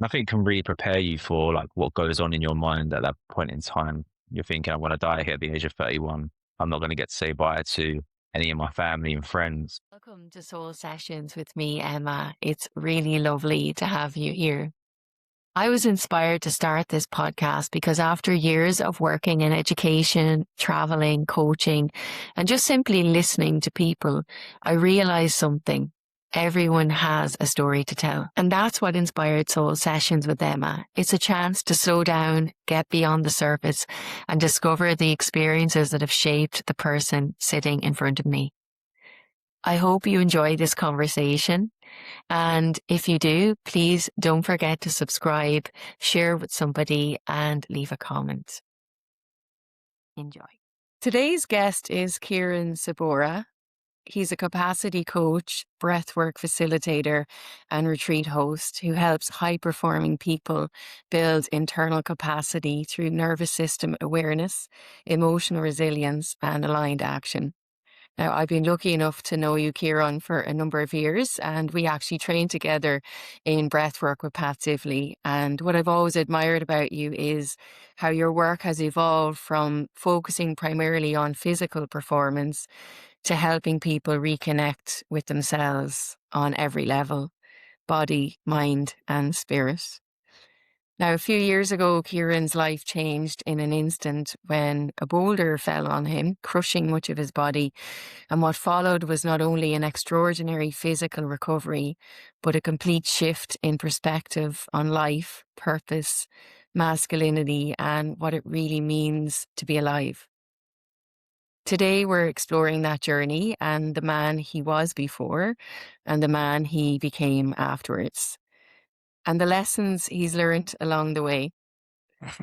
nothing can really prepare you for like what goes on in your mind at that point in time. You're thinking, I want to die here at the age of 31. I'm not going to get to say bye to any of my family and friends. Welcome to Soul Sessions with me, Emma. It's really lovely to have you here. I was inspired to start this podcast because after years of working in education, traveling, coaching, and just simply listening to people, I realized something. Everyone has a story to tell. And that's what inspired Soul Sessions with Emma. It's a chance to slow down, get beyond the surface, and discover the experiences that have shaped the person sitting in front of me. I hope you enjoy this conversation. And if you do, please don't forget to subscribe, share with somebody, and leave a comment. Enjoy. Today's guest is Kieran Sauboorah. He's a capacity coach, breathwork facilitator, and retreat host who helps high-performing people build internal capacity through nervous system awareness, emotional resilience, and aligned action. Now, I've been lucky enough to know you, Kieran, for a number of years, and we actually trained together in breathwork with Pat Sibley. And what I've always admired about you is how your work has evolved from focusing primarily on physical performance to helping people reconnect with themselves on every level, body, mind, and spirit. Now, a few years ago, Kieran's life changed in an instant when a boulder fell on him, crushing much of his body. And what followed was not only an extraordinary physical recovery, but a complete shift in perspective on life, purpose, masculinity, and what it really means to be alive. Today, we're exploring that journey and the man he was before and the man he became afterwards, and the lessons he's learned along the way.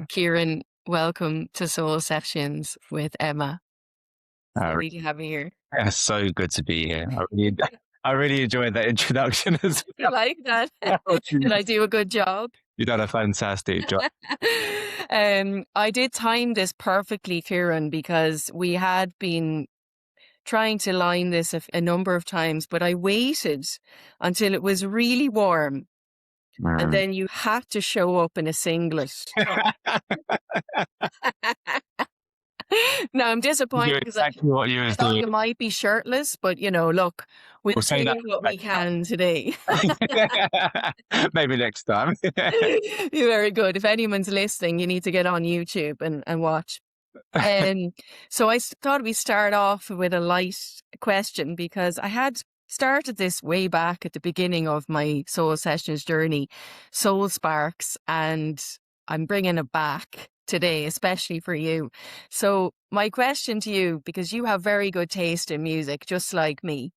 Kieran, welcome to Soul Sessions with Emma. It's Uh, lovely to have you here. yeah, so good to be here. I really enjoyed that introduction as You like that? well. Did I do a good job? You've done a fantastic job. I did time this perfectly, Kieran, because we had been trying to line this a number of times, but I waited until it was really warm. And then you had to show up in a singlet. Now I'm You disappointed knew because exactly what you I was thought doing. you might be shirtless, but look, we'll We'll say do that what we can today. maybe next time. You're very good. If anyone's listening, you need to get on YouTube and watch. So I thought we'd start off with a light question because I had started this way back at the beginning of my Soul Sessions journey, Soul Sparks, and I'm bringing it back today, especially for you. So my question to you, because you have very good taste in music, just like me,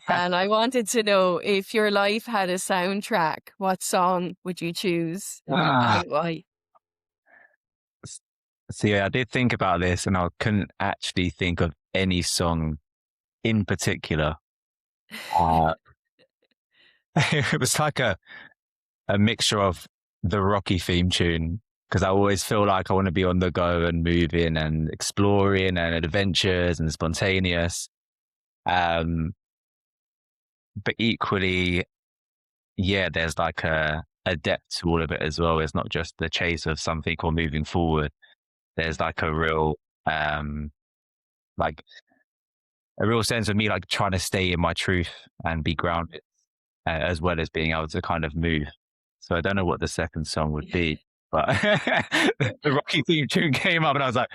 and I wanted to know if your life had a soundtrack, what song would you choose Ah, and why? so yeah, I did think about this and I couldn't actually think of any song in particular. Uh, it was like a mixture of the Rocky theme tune because I always feel like I want to be on the go and moving and exploring and adventures and spontaneous. Um, but equally, yeah, there's like a depth to all of it as well. It's not just the chase of something or moving forward. There's like um, like a real sense of me like trying to stay in my truth and be grounded, as well as being able to kind of move. So I don't know what the second song would be, but the Rocky theme tune came up and I was like,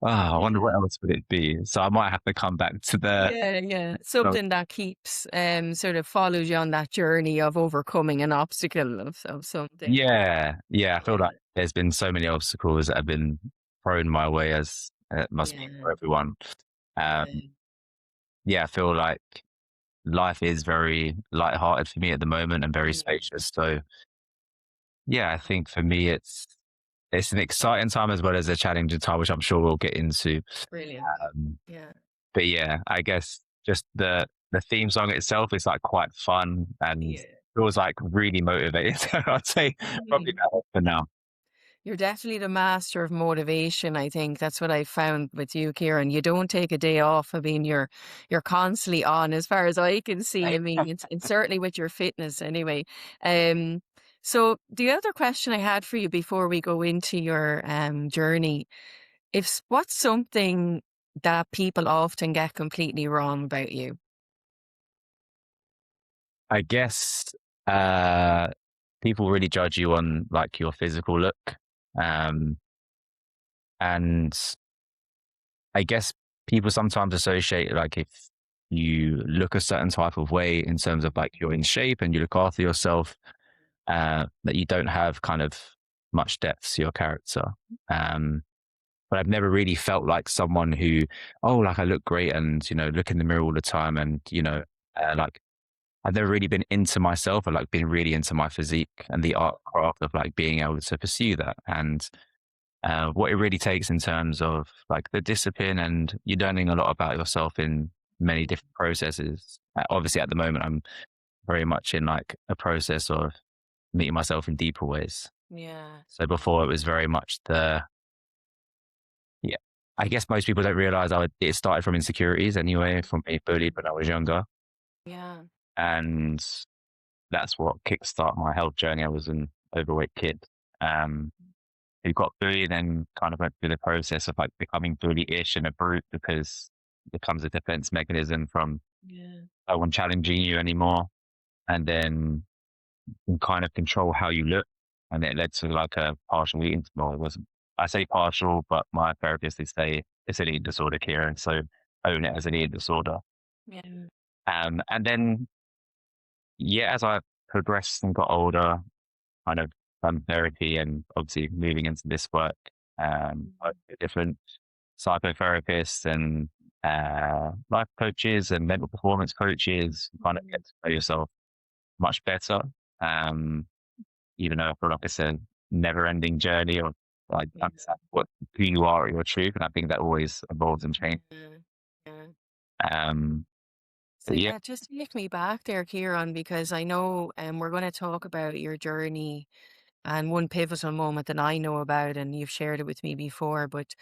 oh, I wonder what else would it be. So I might have to come back to the, Yeah. Something that keeps sort of follows you on that journey of overcoming an obstacle of something. yeah, I feel like there's been so many obstacles that have been thrown my way as it must be Yeah. for everyone. Yeah. Yeah, I feel like life is very lighthearted for me at the moment and very Mm. spacious. So yeah, I think for me it's an exciting time as well as a challenging time, which I'm sure we'll get into. Brilliant. Um, Yeah. but yeah, I guess just the theme song itself is like quite fun and Yeah. feels like really motivated. So I'd say probably Mm. that for now. You're definitely the master of motivation. I think that's what I found with you, Kieran. You don't take a day off. I mean, you're constantly on, as far as I can see. I mean, it's certainly with your fitness, anyway. Um, So the other question I had for you before we go into your journey, what's something that people often get completely wrong about you? I guess uh, people really judge you on like your physical look, um, and I guess people sometimes associate like if you look a certain type of way in terms of like you're in shape and you look after yourself, that you don't have kind of much depth to your character. Um, but I've never really felt like someone who, oh, like I look great and, look in the mirror all the time. And, like I've never really been into myself or like been really into my physique and the art craft of like being able to pursue that. And what it really takes in terms of like the discipline and you're learning a lot about yourself in many different processes. Obviously, at the moment, I'm very much in like a process of meeting myself in deeper ways. Yeah. So before it was very much yeah, I guess most people don't realize it started from insecurities anyway, from being bullied when I was younger. Yeah. And that's what kickstarted my health journey. I was an overweight kid um, who got bullied and kind of went through the process of like becoming bully-ish and a brute because it becomes a defense mechanism from Yeah. no one challenging you anymore. And then can kind of control how you look. And it led to like a partial eating. Well, it wasn't, I say partial, but my therapist did say it's an eating disorder, Kieran. So own it as an eating disorder. Yeah. And then, yeah, as I progressed and got older, kind of done therapy and obviously moving into this work, I with different psychotherapists and life coaches and mental performance coaches, you kind of get to know yourself much better. Um, even though I feel like it's a never ending journey of like Yeah. understand who you are at your truth. And I think that always evolves and changes. Yeah. Yeah. Um, So but yeah, yeah, just take me back there, Kieran, because I know we're going to talk about your journey and one pivotal moment that I know about, and you've shared it with me before, but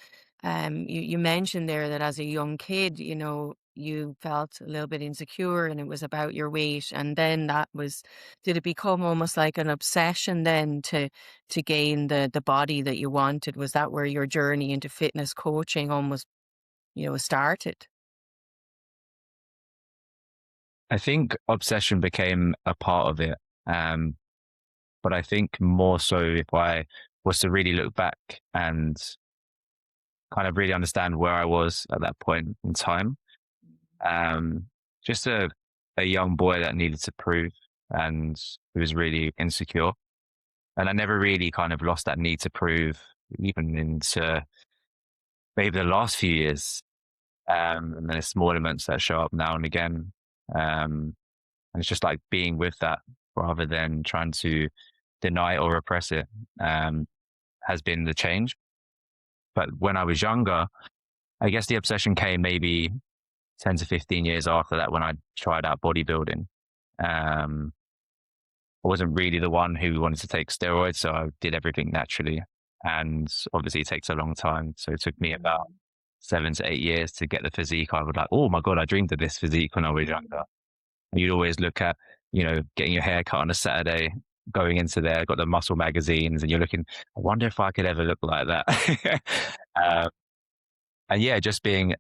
you mentioned there that as a young kid, you felt a little bit insecure and it was about your weight. And then did it become almost like an obsession then to gain the body that you wanted? Was that where your journey into fitness coaching almost, started? I think obsession became a part of it. Um, but I think more so if I was to really look back and kind of really understand where I was at that point in time, um, just a young boy that needed to prove and who was really insecure. And I never really kind of lost that need to prove, even into maybe the last few years. And there's small elements that show up now and again. And it's just like being with that rather than trying to deny or repress it has been the change. But when I was younger, I guess the obsession came maybe 10 to 15 years after that when I tried out bodybuilding. Um, I wasn't really the one who wanted to take steroids, so I did everything naturally. And obviously, it takes a long time. So it took me about 7 to 8 years to get the physique. I was like, oh my God, I dreamed of this physique when I was younger. And you'd always look at, getting your hair cut on a Saturday, going into there, got the muscle magazines, and you're looking, I wonder if I could ever look like that. uh, and yeah, just being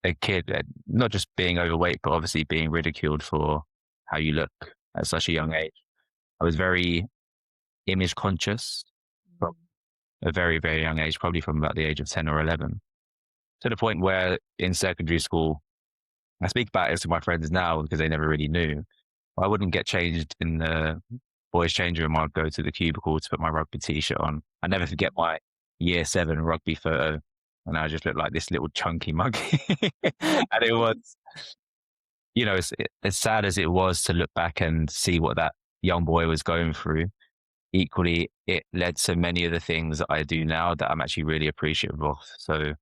a kid, not just being overweight, but obviously being ridiculed for how you look at such a young age. I was very image conscious from a very, very young age, probably from about the age of 10 or 11, to the point where in secondary school, I speak about it to my friends now because they never really knew. I wouldn't get changed in the boys' change room. I'd go to the cubicle to put my rugby t-shirt on. I never forget my year 7 rugby photo, and I just looked like this little chunky monkey. And it was, as sad as it was to look back and see what that young boy was going through. Equally, it led to many of the things that I do now that I'm actually really appreciative of. So,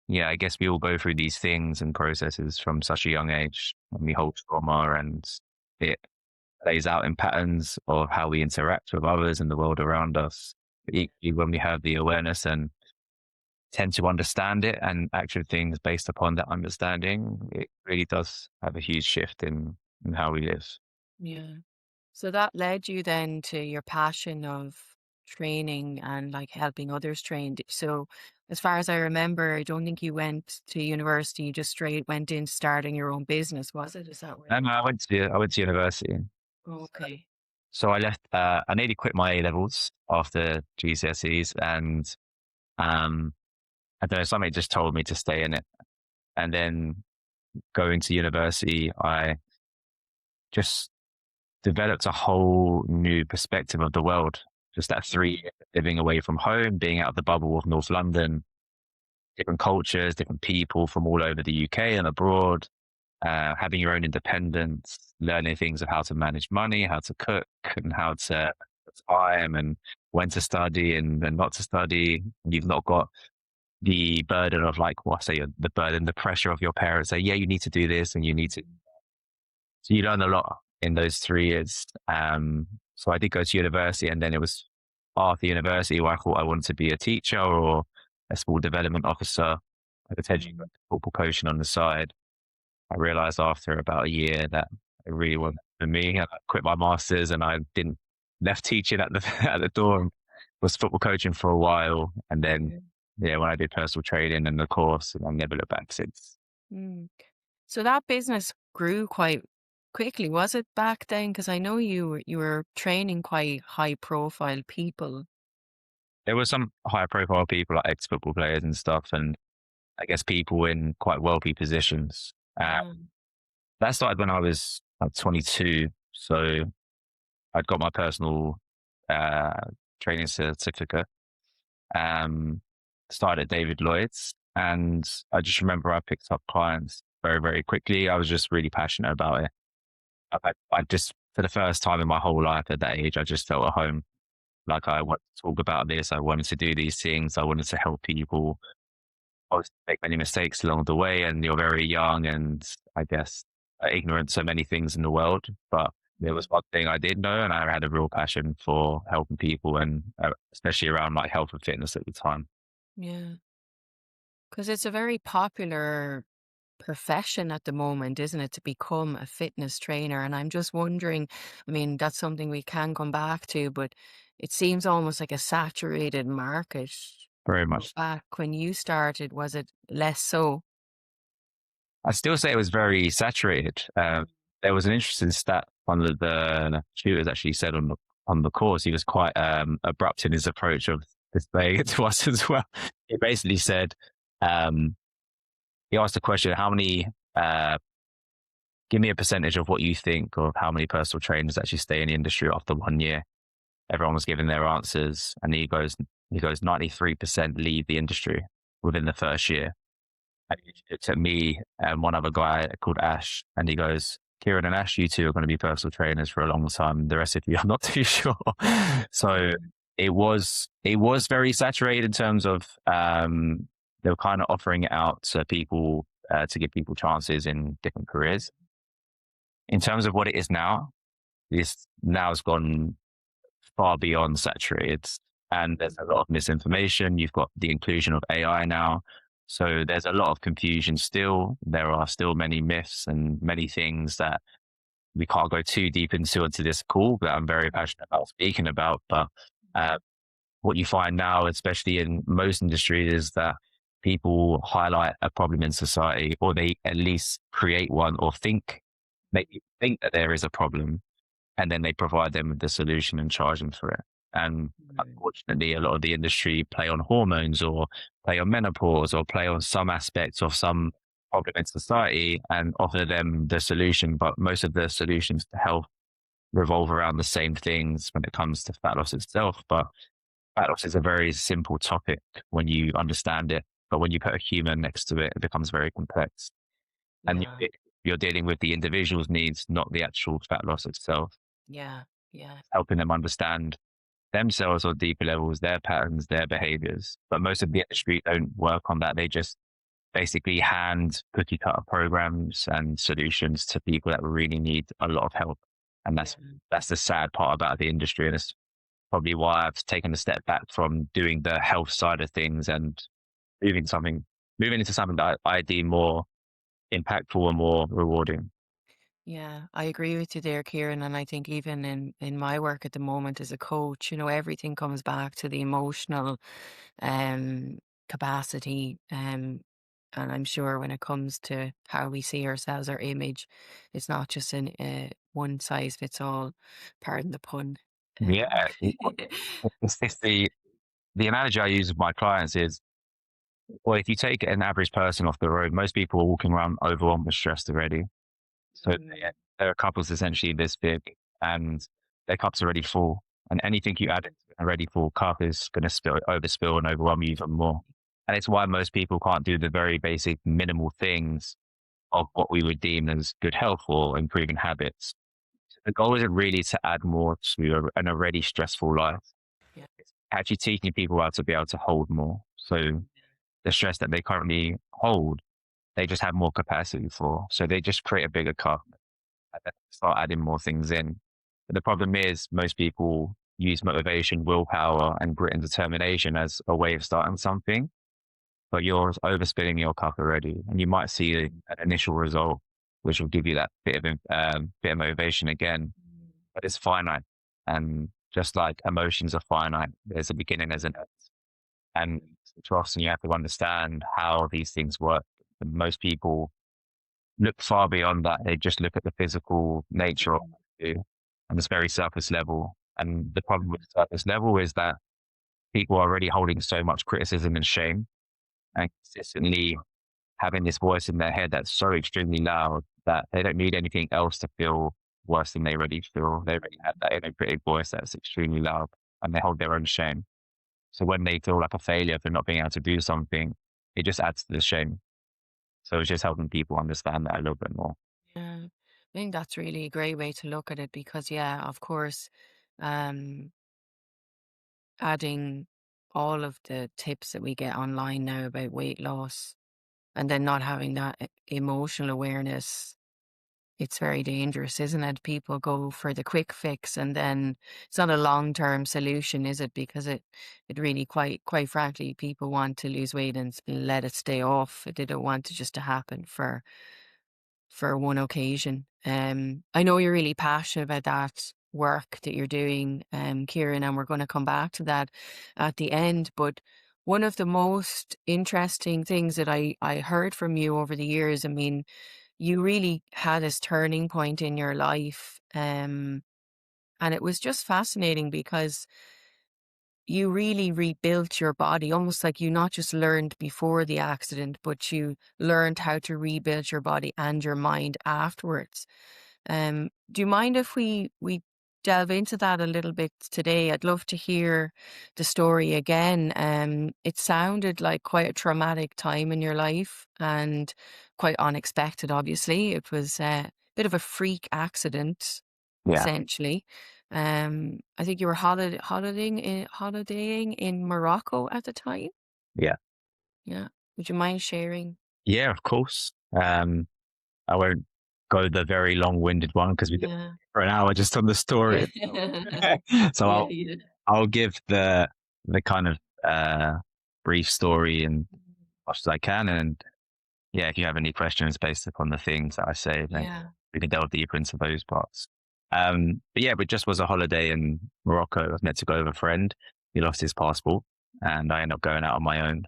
yeah, I guess we all go through these things and processes from such a young age, and we hold trauma, and it plays out in patterns of how we interact with others and the world around us. But equally, when we have the awareness and tend to understand it and action things based upon that understanding, it really does have a huge shift in how we live. Yeah. So that led you then to your passion of training and like helping others train. So as far as I remember, I don't think you went to university, you just straight went in starting your own business, was it? Is that right? And I went to university. Okay. So I left. I nearly quit my A levels after GCSEs, and um, I don't know. Somebody just told me to stay in it, and then going to university, I just developed a whole new perspective of the world. Just that 3 years living away from home, being out of the bubble of North London, different cultures, different people from all over the UK and abroad, having your own independence, learning things of how to manage money, how to cook, and how to time and when to study and not to study. You've not got the burden of like, well, say the burden, the pressure of your parents say, yeah, you need to do this and you need to. So you learn a lot in those 3 years. So I did go to university, and then it was after university where I thought I wanted to be a teacher or a sport development officer, potentially Mm. football coaching on the side. I realized after about a year that it really wasn't for me. And I quit my masters, and I didn't left teaching at the at the door and was football coaching for a while. And then, Yeah. yeah, when I did personal training and the course, and I've never looked back since. Mm. So that business grew quite quickly, was it back then? Because I know you were training quite high profile people. There were some higher profile people like ex football players and stuff, and I guess people in quite wealthy positions. Yeah. That started when I was like 22. So I'd got my personal uh, training certificate. Um, Started at David Lloyd's, and I just remember I picked up clients very, very quickly. I was just really passionate about it. I just, for the first time in my whole life at that age, I just felt at home. Like I wanted to talk about this. I wanted to do these things. I wanted to help people. I was make many mistakes along the way, and you're very young and I guess ignorant to many things in the world. But there was one thing I did know, and I had a real passion for helping people, and especially around like health and fitness at the time. Yeah. Because it's a very popular profession at the moment, isn't it, to become a fitness trainer? And I'm just wondering, I mean, that's something we can come back to, but it seems almost like a saturated market. Very But much. back when you started, was it less so? I still say it was very saturated. There was an interesting stat one of the tutors actually said on the course. He was quite abrupt in his approach of displaying it to us as well. He basically said, um, he asked the question, how many, give me a percentage of what you think of how many personal trainers actually stay in the industry after 1 year. Everyone was giving their answers, and he goes, 93% leave the industry within the first year. And he looked at me and one other guy called Ash, and he goes, Kieran and Ash, you two are going to be personal trainers for a long time. The rest of you, I'm not too sure. So it was very saturated in terms of they were kind of offering it out to people to give people chances in different careers. In terms of what it is now, this now has gone far beyond saturated, and there's a lot of misinformation. You've got the inclusion of AI now. So there's a lot of confusion still. There are still many myths and many things that we can't go too deep into this call, that I'm very passionate about speaking about. But uh, what you find now, especially in most industries, is that people highlight a problem in society, or they at least create one, or maybe think that there is a problem, and then they provide them with the solution and charge them for it. And Right. unfortunately, a lot of the industry play on hormones, or play on menopause, or play on some aspects of some problem in society and offer them the solution. But most of the solutions to health revolve around the same things when it comes to fat loss itself. But fat loss is a very simple topic when you understand it. But when you put a human next to it, it becomes very complex. And Yeah. you're dealing with the individual's needs, not the actual fat loss itself, Yeah. Yeah. helping them understand themselves on deeper levels, their patterns, their behaviors. But most of the industry don't work on that. They just basically hand cookie cutter programs and solutions to people that really need a lot of help. And Yeah. that's the sad part about the industry. And it's probably why I've taken a step back from doing the health side of things and moving into something that I deem more impactful and more rewarding. Yeah, I agree with you there, Kieran. And I think even in my work at the moment as a coach, everything comes back to the emotional um, capacity. And I'm sure when it comes to how we see ourselves, our image, it's not just an one size fits all, pardon the pun. Yeah, Um, it's the analogy I use with my clients is, well, if you take an average person off the road, most people are walking around overwhelmed and stressed already. So mm, there are couples essentially this big, and their cup's already full. And anything you add into an already full cup is going to overspill and overwhelm you even more. And it's why most people can't do the very basic minimal things of what we would deem as good health or improving habits. So the goal isn't really to add more to an already stressful life. yeah. It's actually teaching people how to be able to hold more. So the stress that they currently hold, they just have more capacity for. So they just create a bigger cup and then start adding more things in. But the problem is most people use motivation, willpower, and grit and determination as a way of starting something, but you're overspilling your cup already, and you might see an initial result, which will give you that bit of motivation again, but it's finite. And just like emotions are finite, there's a beginning, there's an end. And too often you have to understand how these things work. And most people look far beyond that. They just look at the physical nature of what they do on this very surface level. And the problem with the surface level is that people are already holding so much criticism and shame and consistently having this voice in their head that's so extremely loud that they don't need anything else to feel worse than they already feel. They already have that inner critic voice that's extremely loud and they hold their own shame. So when they feel like a failure for not being able to do something, it just adds to the shame. So it's just helping people understand that a little bit more. Yeah, I think that's really a great way to look at it because, yeah, of course, um, adding all of the tips that we get online now about weight loss and then not having that emotional awareness, it's very dangerous, isn't it? People go for the quick fix and then it's not a long-term solution, is it? Because it really quite frankly, people want to lose weight and let it stay off. They don't want it just to happen for one occasion. I know you're really passionate about that work that you're doing, Kieran, and we're going to come back to that at the end. But one of the most interesting things that I heard from you over the years, I mean, you really had this turning point in your life. And it was just fascinating because you really rebuilt your body, almost like you not just learned before the accident, but you learned how to rebuild your body and your mind afterwards. Do you mind if we delve into that a little bit today? I'd love to hear the story again. It sounded like quite a traumatic time in your life and quite unexpected, obviously. It was a bit of a freak accident, Yeah. essentially. I think you were holidaying in Morocco at the time. Yeah. Yeah. Would you mind sharing? Yeah, of course. I won't go the very long-winded one because we could Yeah. for an hour just on the story itself. So Yeah, yeah. I'll give the kind of brief story and much as I can. And yeah, if you have any questions based upon the things that I say, then Yeah. we can delve deeper into those parts. But yeah, it just was a holiday in Morocco. I was meant to go with a friend. He lost his passport, and I ended up going out on my own.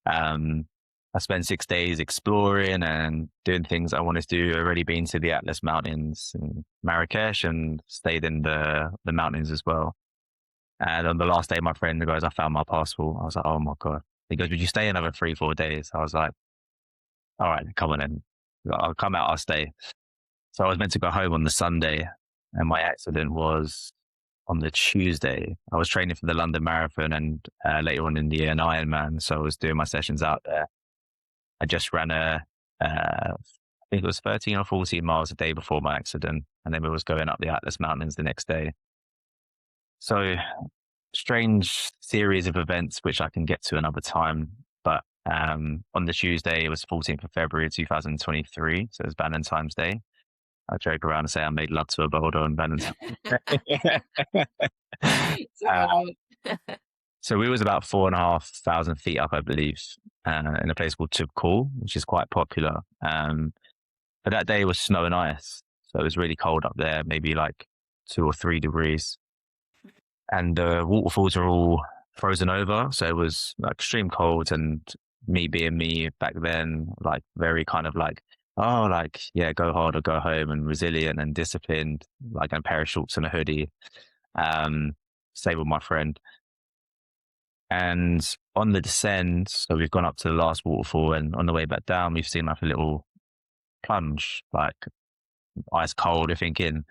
Um, I spent 6 days exploring and doing things I wanted to do. I'd already been to the Atlas Mountains in Marrakesh and stayed in the mountains as well. And on the last day, my friend goes, I found my passport. I was like, oh my God. He goes, would you stay another 3, 4 days? I was like, all right, come on in. I'll come out, I'll stay. So I was meant to go home on the Sunday, and my accident was on the Tuesday. I was training for the London Marathon and later on in the year, an Ironman. So I was doing my sessions out there. I just ran I think it was 13 or 14 miles a day before my accident. And then we was going up the Atlas Mountains the next day. So strange series of events, which I can get to another time. But on the Tuesday, it was 14th of February, 2023. So it was Valentine's Day. I joke around and say I made love to a boulder on Valentine's Day. It's a uh, good one. so we was about 4,500 feet up, I believe, in a place called Tubkul, which is quite popular. But that day was snow and ice. So it was really cold up there, maybe like 2 or 3 degrees. And the waterfalls are all frozen over. So it was like extreme cold, and me being me back then, like very kind of like, oh, like, yeah, go hard or go home, and resilient and disciplined, like in a pair of shorts and a hoodie. Um, Stay with my friend. And on the descent, so we've gone up to the last waterfall, and on the way back down, we've seen like a little plunge, like ice cold. You're thinking,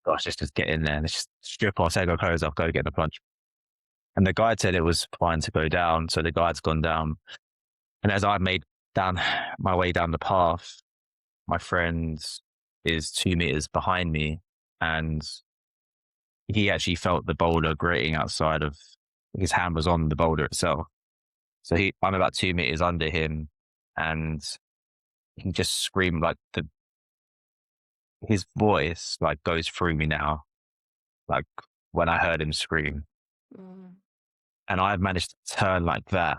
gosh, let's just get in there. Let's just strip off, take our clothes off, go get the plunge. And the guide said it was fine to go down. So the guide's gone down. And as I made down my way down the path, my friend is 2 meters behind me, and he actually felt the boulder grating outside of his hand was on the boulder itself. So I'm about 2 meters under him, and he just screamed like his voice like goes through me now, like when I heard him scream. Mm. And I managed to turn like that,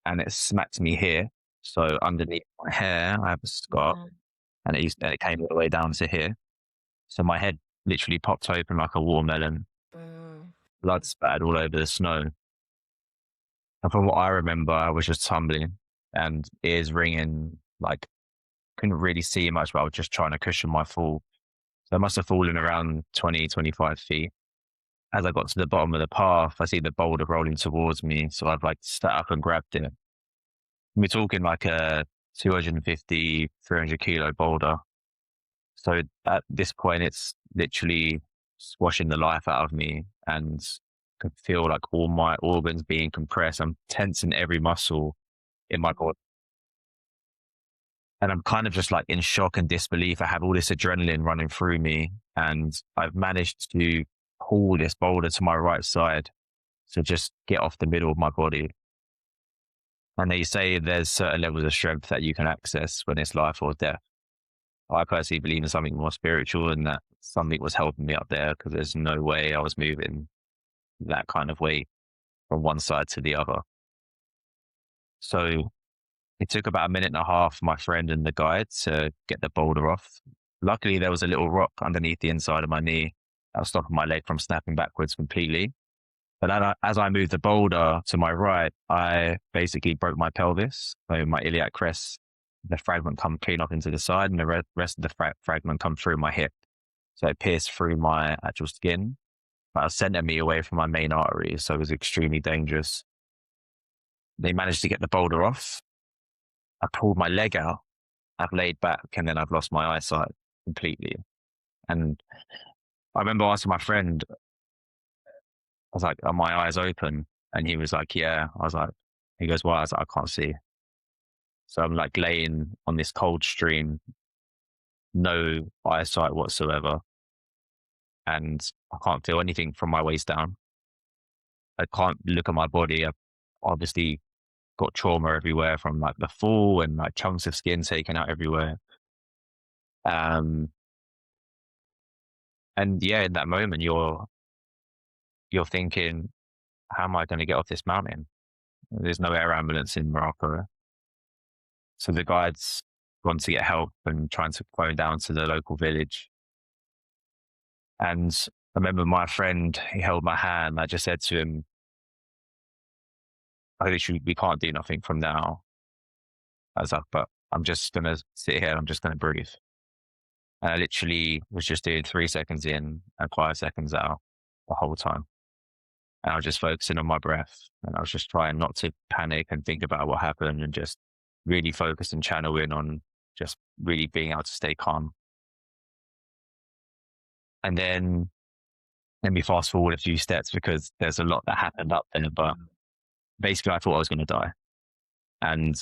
and it smacked me here. So underneath my hair, I have a scar, Mm. and it came all the way down to here. So my head literally popped open like a watermelon. Mm. Blood spattered all over the snow. And from what I remember, I was just tumbling and ears ringing, like couldn't really see much, but I was just trying to cushion my fall. So I must have fallen around 20, 25 feet. As I got to the bottom of the path, I see the boulder rolling towards me. So I've like sat up and grabbed it. We're talking like a 250, 300 kilo boulder. So at this point, it's literally squashing the life out of me, and can feel like all my organs being compressed. I'm tensing every muscle in my body. And I'm kind of just like in shock and disbelief. I have all this adrenaline running through me, and I've managed to pull this boulder to my right side to just get off the middle of my body. And they say there's certain levels of strength that you can access when it's life or death. I personally believe in something more spiritual, and that something was helping me up there, because there's no way I was moving that kind of weight from one side to the other. So it took about a minute and a half for my friend and the guide to get the boulder off. Luckily, there was a little rock underneath the inside of my knee that was stopping my leg from snapping backwards completely. But as I moved the boulder to my right, I basically broke my pelvis. So my iliac crest, the fragment come clean off into the side, and the rest of the fragment come through my hip. So it pierced through my actual skin, about a centimeter away from my main artery. So it was extremely dangerous. They managed to get the boulder off. I pulled my leg out. I've laid back, and then I've lost my eyesight completely. And I remember asking my friend, I was like, are my eyes open? And he was like, yeah. I was like, he goes, well, I was like, I can't see. So I'm like laying on this cold stream, no eyesight whatsoever. And I can't feel anything from my waist down. I can't look at my body. I've obviously got trauma everywhere from like the fall, and like chunks of skin taken out everywhere. Um, and yeah, in that moment, you're thinking, how am I going to get off this mountain? There's no air ambulance in Morocco. So the guide's gone to get help and trying to go down to the local village. And I remember my friend, he held my hand. I just said to him, I literally, we can't do nothing from now. I was like, but I'm just going to sit here. I'm just going to breathe. And I literally was just doing 3 seconds in and 5 seconds out the whole time. And I was just focusing on my breath, and I was just trying not to panic and think about what happened, and just really focus and channel in on just really being able to stay calm. And then let me fast forward a few steps, because there's a lot that happened up there. But basically, I thought I was going to die. And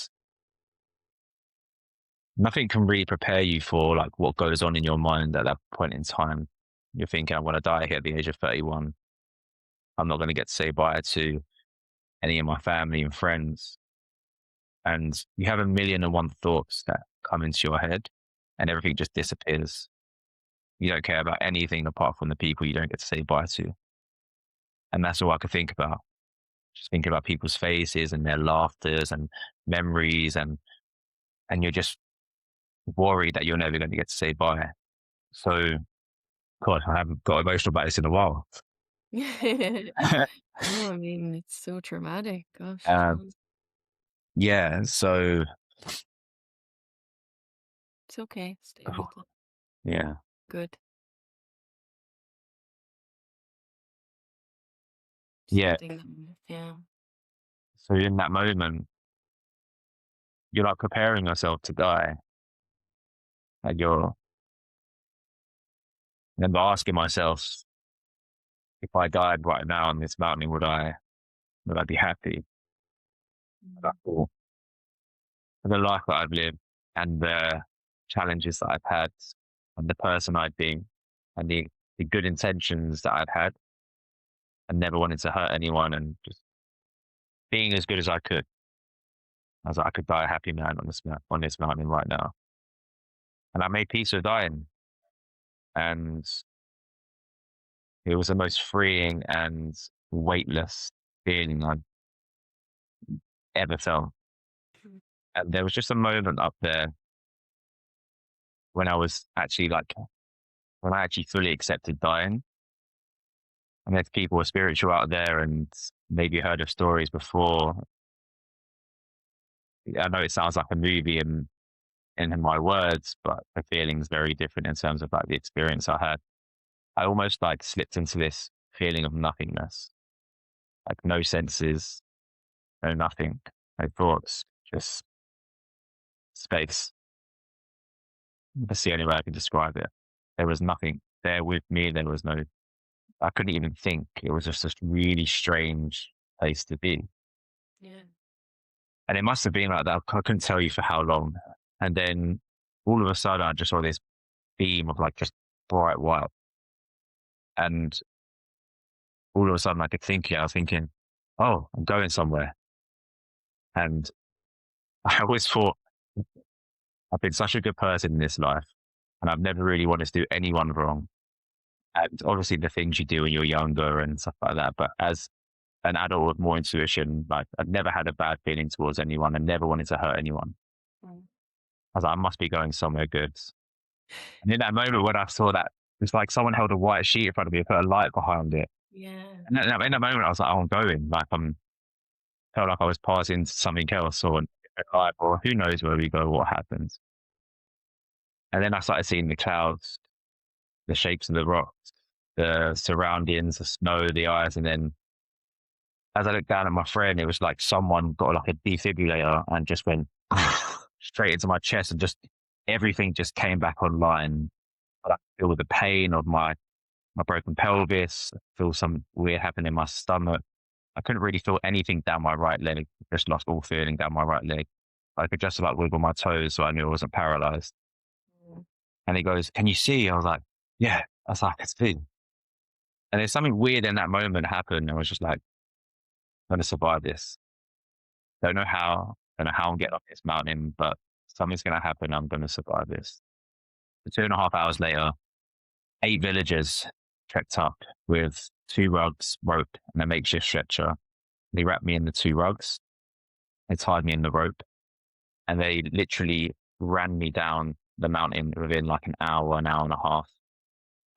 nothing can really prepare you for like what goes on in your mind at that point in time. You're thinking, I want to die here at the age of 31. I'm not going to get to say bye to any of my family and friends. And you have 1,000,001 thoughts that come into your head, and everything just disappears. You don't care about anything apart from the people you don't get to say bye to. And that's all I could think about. Just thinking about people's faces and their laughters and memories, and you're just worry that you're never going to get to say bye. So, God, I haven't got emotional about this in a while. No, I mean, it's so traumatic. Gosh. Um, yeah, so It's okay. Stay with it. yeah, Good. yeah. Something that, yeah. So in that moment, you're like preparing yourself to die, and and asking myself, if I died right now on this mountain, would I be happy? Would I Mhm. feel for the life that I've lived and the challenges that I've had and the person I've been and the good intentions that I've had and never wanted to hurt anyone and just being as good as I could. I was like, I could die a happy man on this mountain right now. And I made peace with dying. And it was the most freeing and weightless feeling I've ever felt. Mhm. And there was just a moment up there when I was actually like, when I actually fully accepted dying. And there's people who are spiritual out there and maybe heard of stories before. I know it sounds like a movie in my words, but the feeling's very different in terms of like the experience I had. I almost like slipped into this feeling of nothingness, like no senses, no nothing, no thoughts, just space. That's the only way I can describe it. There was nothing there with me. There was no, I couldn't even think. It was just this really strange place to be. Yeah. And it must have been like that. I couldn't tell you for how long. And then all of a sudden, I just saw this beam of like just bright white. And all of a sudden, I could think, I was thinking, oh, I'm going somewhere. And I always thought, I've been such a good person in this life. And I've never really wanted to do anyone wrong. And obviously, the things you do when you're younger and stuff like that. But as an adult with more intuition, like I've never had a bad feeling towards anyone and never wanted to hurt anyone. Mm. I was like, I must be going somewhere good. And in that moment when I saw that, it's like someone held a white sheet in front of me, put a light behind it. Yeah. And in that moment, I was like, oh, I'm going. Like felt like I was passing to something else or a light, or who knows where we go, what happens. And then I started seeing the clouds, the shapes of the rocks, the surroundings, the snow, the eyes. And then as I looked down at my friend, it was like someone got like a defibrillator and just went straight into my chest and just everything just came back online. I could feel the pain of my broken pelvis, I feel some weird happening in my stomach. I couldn't really feel anything down my right leg. Just lost all feeling down my right leg. I could just about wiggle my toes, so I knew I wasn't paralyzed. Mm. And he goes, "Can you see?" I was like, "Yeah." I was like, "I can see." And there's something weird in that moment happened. I was just like, "I'm gonna survive this. Don't know how I'm getting up this mountain, but something's gonna happen. I'm gonna survive this." So 2.5 hours later, 8 villagers trekked up with 2 rugs, rope, and a makeshift stretcher. They wrapped me in the 2 rugs. They tied me in the rope, and they literally ran me down the mountain within like an hour and a half.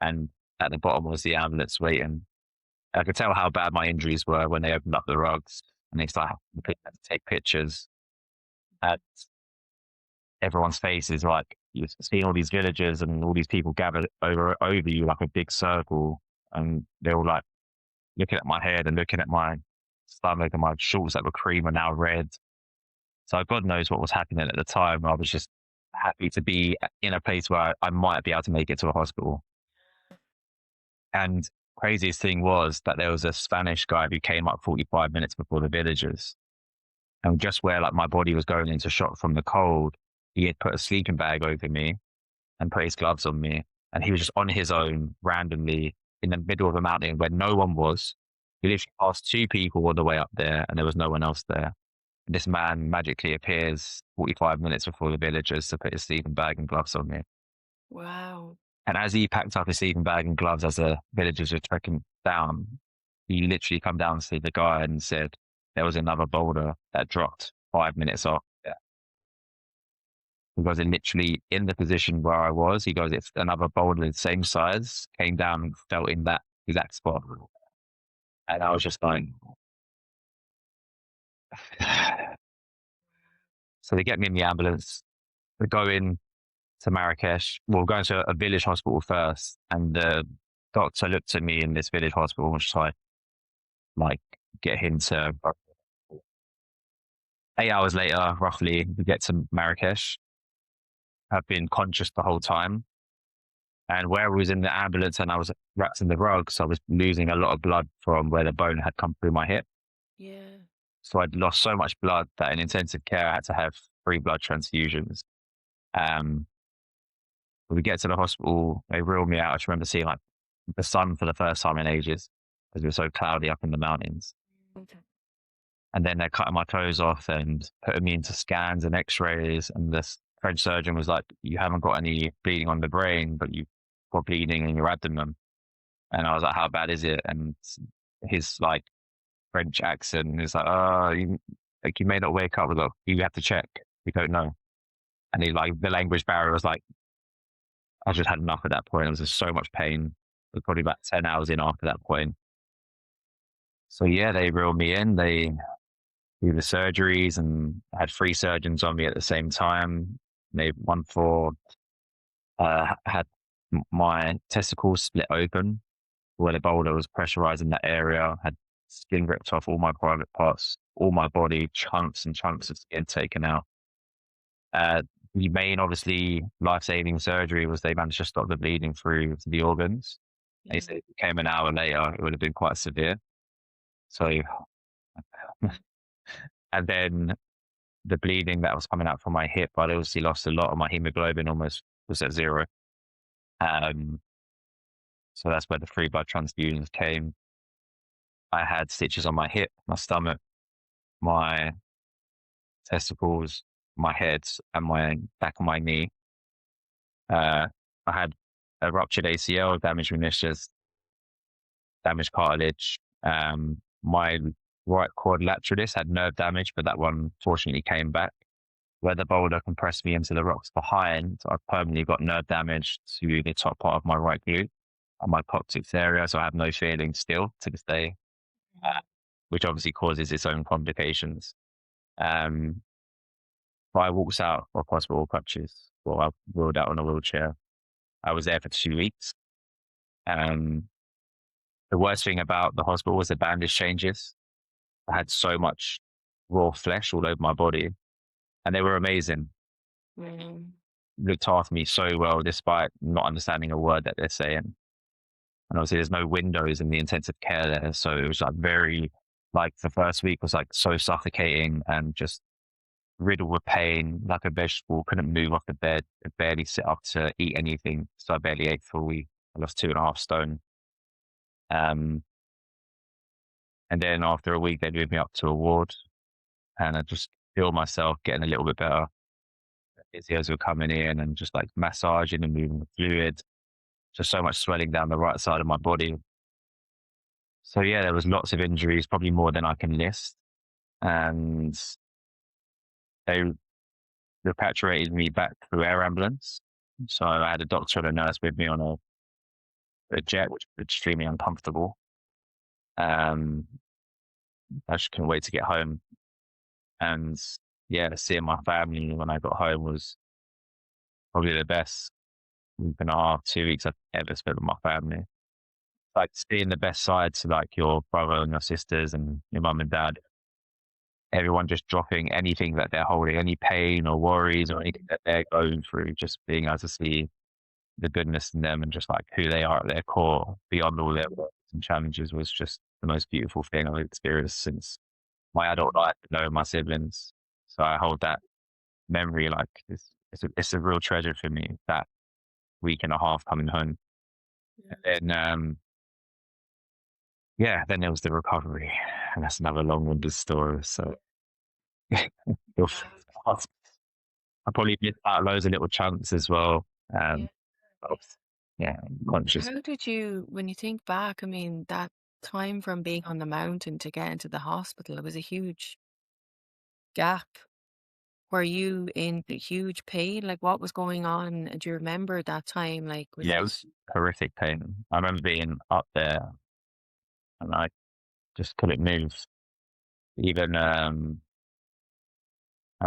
And at the bottom was the ambulance waiting. I could tell how bad my injuries were when they opened up the rugs and they started to take pictures. And everyone's faces, like you seeing all these villagers and all these people gathered over you like a big circle, and they were like looking at my head and looking at my stomach and my shorts that were cream are now red. So God knows what was happening at the time. I was just happy to be in a place where I might be able to make it to a hospital. And craziest thing was that there was a Spanish guy who came up 45 minutes before the villagers. And just where like my body was going into shock from the cold, he had put a sleeping bag over me and put his gloves on me. And he was just on his own randomly in the middle of a mountain where no one was. He literally passed 2 people on the way up there and there was no one else there. This man magically appears 45 minutes before the villagers to put his sleeping bag and gloves on me. Wow. And as he packed up his sleeping bag and gloves as the villagers were trekking down, he literally come down to the guy and said there was another boulder that dropped 5 minutes off. Yeah. He goes, "It literally in the position where I was." He goes, "If another boulder the same size came down and fell in that exact spot." And I was just like, so they get me in the ambulance. We go in to Marrakesh. We'll go into a village hospital first, and the doctor looked at me in this village hospital and was just like, get him to. 8 hours later, roughly, we get to Marrakesh. I've been conscious the whole time. And where I was in the ambulance and I was wrapped in the rug, so I was losing a lot of blood from where the bone had come through my hip. Yeah. So I'd lost so much blood that in intensive care, I had to have 3 blood transfusions. Um, we get to the hospital, they rule me out. I just remember seeing like the sun for the first time in ages because it was so cloudy up in the mountains. Okay. And then they're cutting my clothes off and putting me into scans and x-rays. And this French surgeon was like, "You haven't got any bleeding on the brain, but you've got bleeding in your abdomen." And I was like, "How bad is it?" And his like French accent is like, "Oh, you may not wake up." Look, you have to check. We don't know. And he like the language barrier was like, I just had enough at that point. It was just so much pain. It was probably about 10 hours in after that point. So yeah, they reeled me in. They do the surgeries and I had 3 surgeons on me at the same time. They one for had my testicles split open where the boulder was pressurized in that area, had skin ripped off all my private parts, all my body, chunks and chunks of skin taken out. The main, obviously, life-saving surgery was they managed to stop the bleeding through to the organs. They Yeah. said if it came an hour later, it would have been quite severe. So, and then the bleeding that was coming out from my hip, I'd obviously lost a lot of my hemoglobin, almost was at 0. Um, so that's where the 3 blood transfusions came. I had stitches on my hip, my stomach, my testicles, my head, and my back of my knee. I had a ruptured ACL, damaged meniscus, damaged cartilage. My right quadrilateral had nerve damage, but that one fortunately came back. Where the boulder compressed me into the rocks behind, I've permanently got nerve damage to the top part of my right glute and my coccyx area, so I have no feeling still to this day, uh, which obviously causes its own complications. Um, but I walked out of hospital crutches. Well, I wheeled out on a wheelchair. I was there for 2 weeks. Um, the worst thing about the hospital was the bandage changes. I had so much raw flesh all over my body, and they were amazing. Mm. Looked after me so well, despite not understanding a word that they're saying. And obviously, there's no windows in the intensive care there, so it was like very, like the first week was like so suffocating and just riddled with pain, like a vegetable. Couldn't move off the bed, could barely sit up to eat anything. So I barely ate for a week. I lost 2.5 stone. Um, and then after a week, they moved me up to a ward, and I just feel myself getting a little bit better. Physios were coming in and just like massaging and moving the fluid. Just so much swelling down the right side of my body. So yeah, there was lots of injuries, probably more than I can list. And they repatriated me back through air ambulance. So I had a doctor and a nurse with me on a jet, which was extremely uncomfortable. Um, I just couldn't wait to get home. And yeah, seeing my family when I got home was probably the best week and a half, 2 weeks I've ever spent with my family. Like seeing the best side to like your brother and your sisters and your mum and dad, everyone just dropping anything that they're holding, any pain or worries or anything that they're going through, just being able to see the goodness in them and just like who they are at their core beyond all their works and challenges was just the most beautiful thing I've experienced since my adult life, knowing my siblings. So I hold that memory like it's a real treasure for me, that week and a half coming home. And then, yeah, then there was the recovery. And that's another long-winded story. So you'll I probably missed out loads of little chunks as well. Yeah. Of, yeah, conscious. How did you, when you think back, I mean, that time from being on the mountain to get into the hospital, it was a huge gap. Were you in the huge pain? Like, what was going on? Do you remember that time? Like, was Yeah, it it? was horrific pain. I remember being up there and I just couldn't move. Even I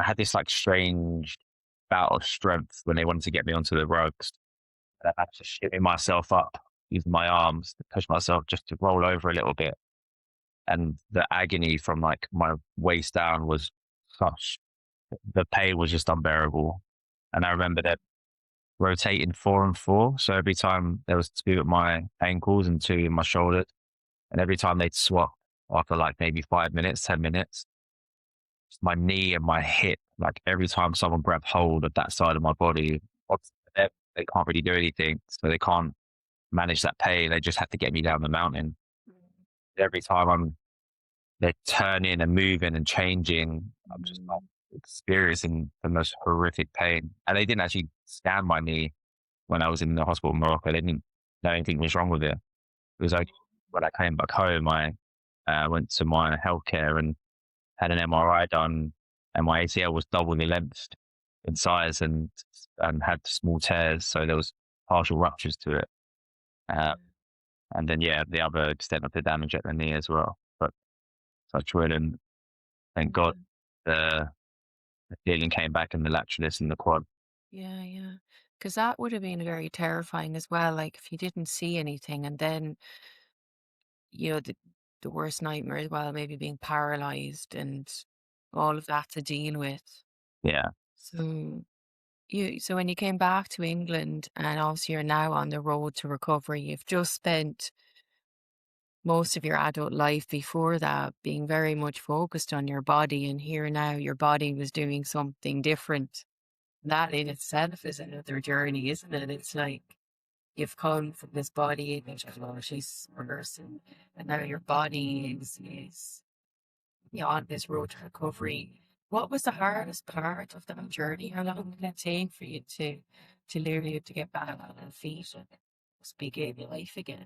had this like strange bout of strength when they wanted to get me onto the rugs. I had to shimmy myself up using my arms to push myself just to roll over a little bit. And the agony from like my waist down was such, the pain was just unbearable. And I remember that rotating 4 and 4. So every time there was two at my ankles and two in my shoulders, and every time they'd swap after like maybe 5 minutes, 10 minutes, my knee and my hip, like every time someone grabbed hold of that side of my body, they can't really do anything. So they can't manage that pain. They just have to get me down the mountain. Every time they're turning and moving and changing, I'm just like experiencing the most horrific pain. And they didn't actually scan my knee when I was in the hospital in Morocco. They didn't know anything was wrong with it. It was like when I came back home, I went to my healthcare and had an MRI done, and my ACL was double the length in size and had small tears, so there was partial ruptures to it. Uh, and then yeah, the other extent of the damage at the knee as well. But touch wood, and thank God the feeling came back in the lateralus and the quad. Yeah, yeah. Because that would have been very terrifying as well. Like, if you didn't see anything, and then, the worst nightmare as well, maybe being paralyzed and all of that to deal with. Yeah, So, so when you came back to England, and obviously you're now on the road to recovery, you've just spent most of your adult life before that being very much focused on your body, and here now your body was doing something different. That in itself is another journey, isn't it? It's like you've come from this body image of, oh, she's a person, and now your body is on this road to recovery. What was the hardest part of that journey? How long did it take for you to literally to get back on your feet and speak in your life again?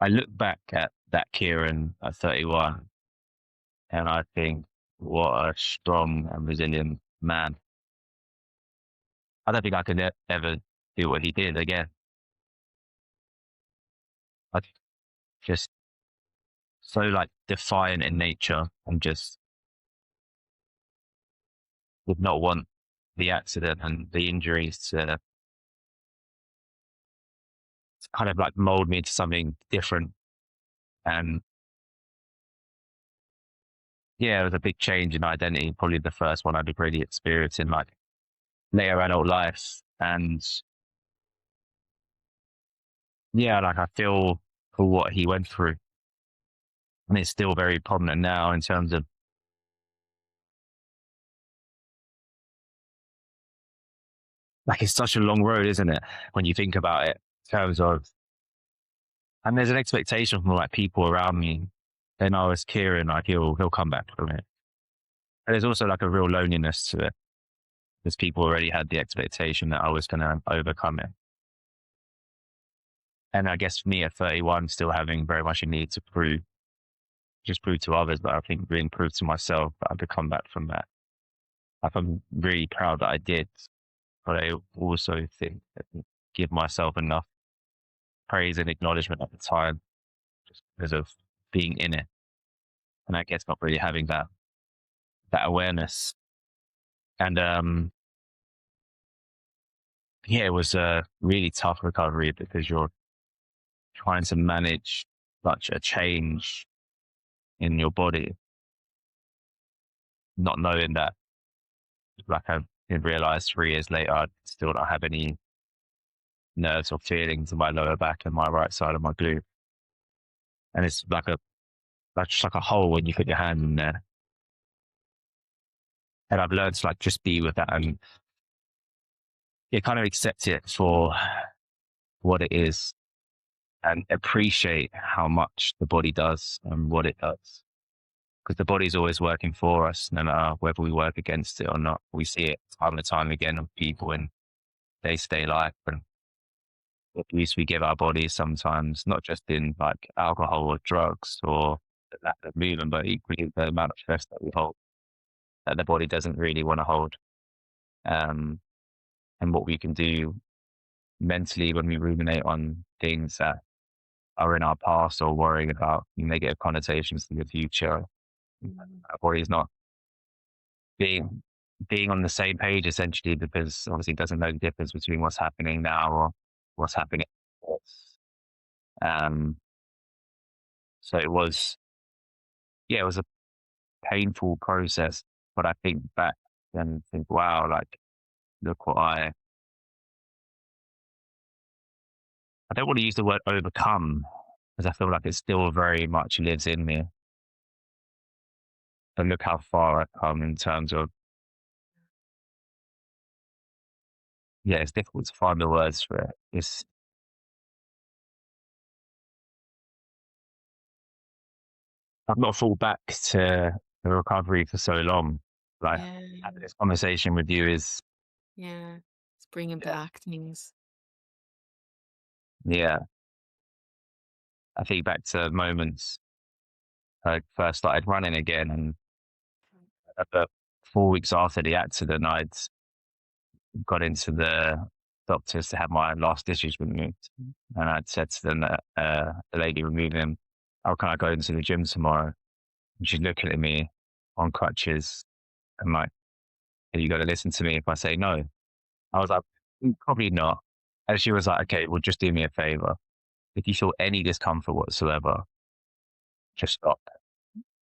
I look back at that Kieran at 31, and I think, what a strong and resilient man. I don't think I could ever do what he did again. I just so like defiant in nature and just would not want the accident and the injuries to kind of like mold me into something different. And yeah, it was a big change in identity, probably the first one I'd really experienced in like later adult life. And yeah, like I feel for what he went through. And it's still very prominent now in terms of like, it's such a long road, isn't it? When you think about it, in terms of, and there's an expectation from like people around me. They know as Kieran, like he'll come back from it. And there's also like a real loneliness to it because people already had the expectation that I was going to overcome it. And I guess for me at 31, still having very much a need to prove, just prove to others, but I think being proved to myself that I could come back from that. Like, I'm really proud that I did, but I also think that I didn't give myself enough praise and acknowledgement at the time just because of being in it. And I guess not really having that awareness. And yeah, it was a really tough recovery because you're trying to manage such a change in your body, not knowing that, like I didn't realize 3 years later, I still don't have any nerves or feelings in my lower back and my right side of my glute. And it's like just like a hole when you put your hand in there. And I've learned to like just be with that and yeah, kind of accept it for what it is and appreciate how much the body does and what it does. Because the body's always working for us, no matter whether we work against it or not. We see it time and time again of people in day-to-day life and the abuse we give our bodies sometimes, not just in like alcohol or drugs or the lack of movement, but equally the amount of stress that we hold that the body doesn't really want to hold. Um, and what we can do mentally when we ruminate on things that are in our past or worrying about negative connotations to the future. Our body's not being being on the same page essentially because obviously it doesn't know the difference between what's happening now or what's happening. Um, so it was, yeah, it was a painful process, but I think back and think, wow, like look what I don't want to use the word overcome because I feel like it still very much lives in me. And look how far I've come in terms of, yeah, it's difficult to find the words for it. I've not thought back to the recovery for so long. Like Yeah. having this conversation with you is, Yeah. It's bringing yeah, back things. yeah. I think back to moments I first started running again, and about 4 weeks after the accident, I'd got into the doctors to have my last stitches removed, and I'd said to them that the lady removing them, "How can I go into the gym tomorrow?" And she's looking at me on crutches and like, "Are you going to listen to me if I say no?" I was like, Probably not." And she was like, "Okay, well, just do me a favor. If you feel any discomfort whatsoever, just stop."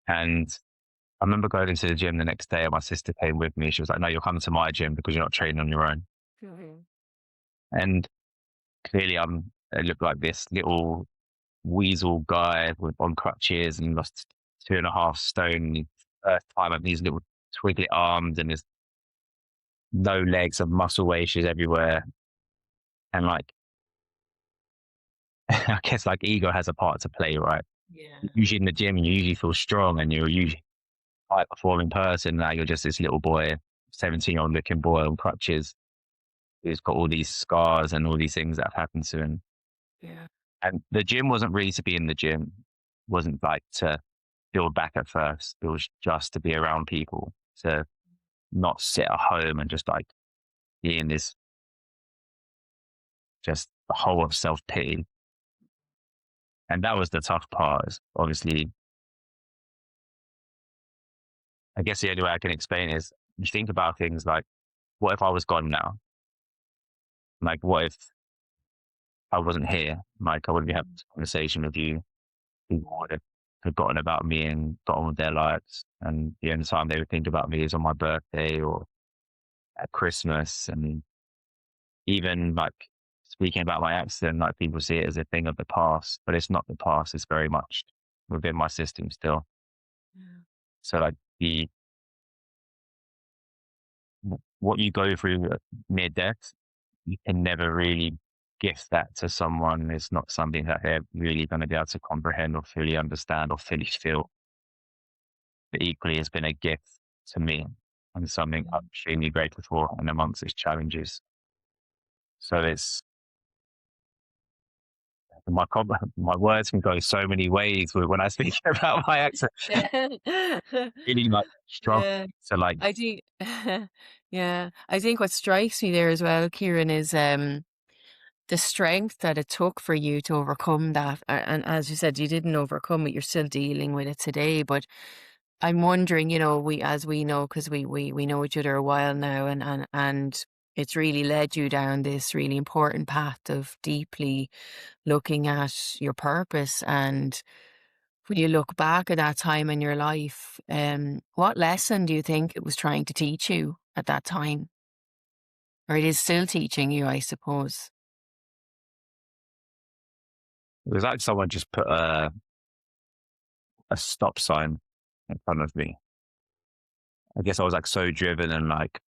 And I remember going into the gym the next day and my sister came with me. She was like, "No, you're coming to my gym because you're not training on your own." Mhm. And clearly I look like this little weasel guy on crutches and lost 2.5 stone. First time of these little twiggly arms and there's no legs and muscle washes everywhere. And like, I guess like ego has a part to play, right? Yeah. Usually in the gym, you usually feel strong and you're usually a high performing person. Now you're just this little boy, 17-year-old looking boy on crutches who's got all these scars and all these things that have happened to him. Yeah. And the gym wasn't really to be in the gym, wasn't like to build back at first. It was just to be around people, to not sit at home and just like be in this just the whole of self pity. And that was the tough part. Is obviously, I guess the only way I can explain is you think about things like, what if I was gone now? Like, what if I wasn't here? Like, I wouldn't be having this conversation with you. People would have forgotten about me and got on with their lives. And the only time they would think about me is on my birthday or at Christmas. And even like speaking about my accident, like people see it as a thing of the past, but it's not the past. It's very much within my system still. Yeah. So like what you go through near death, you can never really gift that to someone. It's not something that they're really going to be able to comprehend or fully understand or fully feel. But equally, it's been a gift to me and something I'm extremely grateful for and amongst its challenges. So it's my words can go so many ways when I speak about my accent. Yeah. Really like struggle Yeah. to like, I think yeah. I think what strikes me there as well, Kieran, is the strength that it took for you to overcome that. And as you said, you didn't overcome it, you're still dealing with it today. But I'm wondering, we as we know, because we know each other a while now, and it's really led you down this really important path of deeply looking at your purpose. And when you look back at that time in your life, what lesson do you think it was trying to teach you at that time? Or it is still teaching you, I suppose. it was like someone just put a stop sign in front of me. I guess I was like so driven and like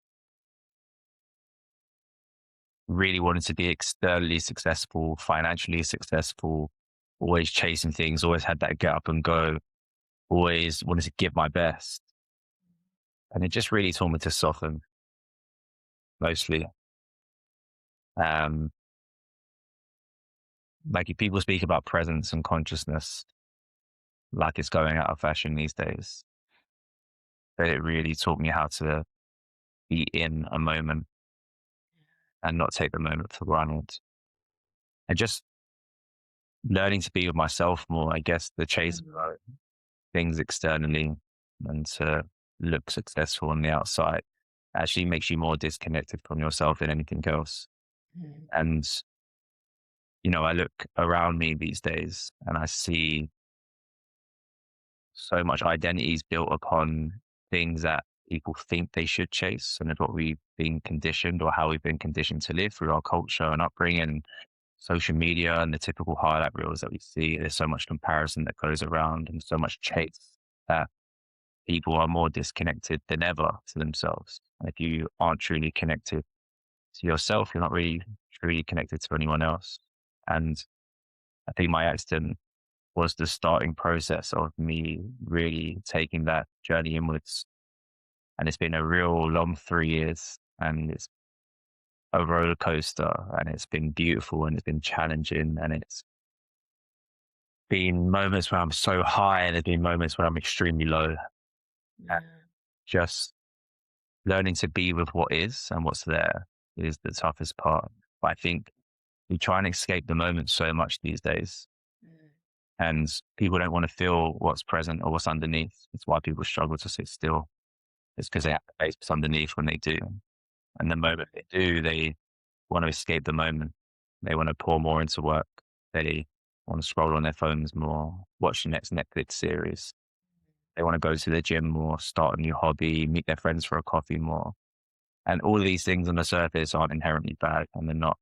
really wanted to be externally successful, financially successful, always chasing things, always had that get up and go, always wanted to give my best. And it just really taught me to soften mostly. Um, like if people speak about presence and consciousness, like it's going out of fashion these days. But it really taught me how to be in a moment and not take the moment for granted. And just learning to be with myself more, I guess, the chase of things externally and to look successful on the outside actually makes you more disconnected from yourself than anything else. Mm. And, I look around me these days and I see so much identity is built upon things that people think they should chase, and it's what we've been conditioned or how we've been conditioned to live through our culture and upbringing, social media, and the typical highlight reels that we see. There's so much comparison that goes around and so much chase that people are more disconnected than ever to themselves. And if you aren't truly connected to yourself, you're not really truly connected to anyone else. And I think my accident was the starting process of me really taking that journey inwards. And it's been a real long 3 years, and it's a roller coaster, and it's been beautiful, and it's been challenging, and it's been moments where I'm so high, and there's been moments where I'm extremely low. And Yeah. just learning to be with what is and what's there is the toughest part. But I think we try and escape the moment so much these days, Mm. and people don't want to feel what's present or what's underneath. It's why people struggle to sit still. It's because they have to face what's underneath when they do. And the moment they do, they want to escape the moment. They want to pour more into work. They want to scroll on their phones more, watch the next Netflix series. They want to go to the gym more, start a new hobby, meet their friends for a coffee more. And all of these things on the surface aren't inherently bad, and they're not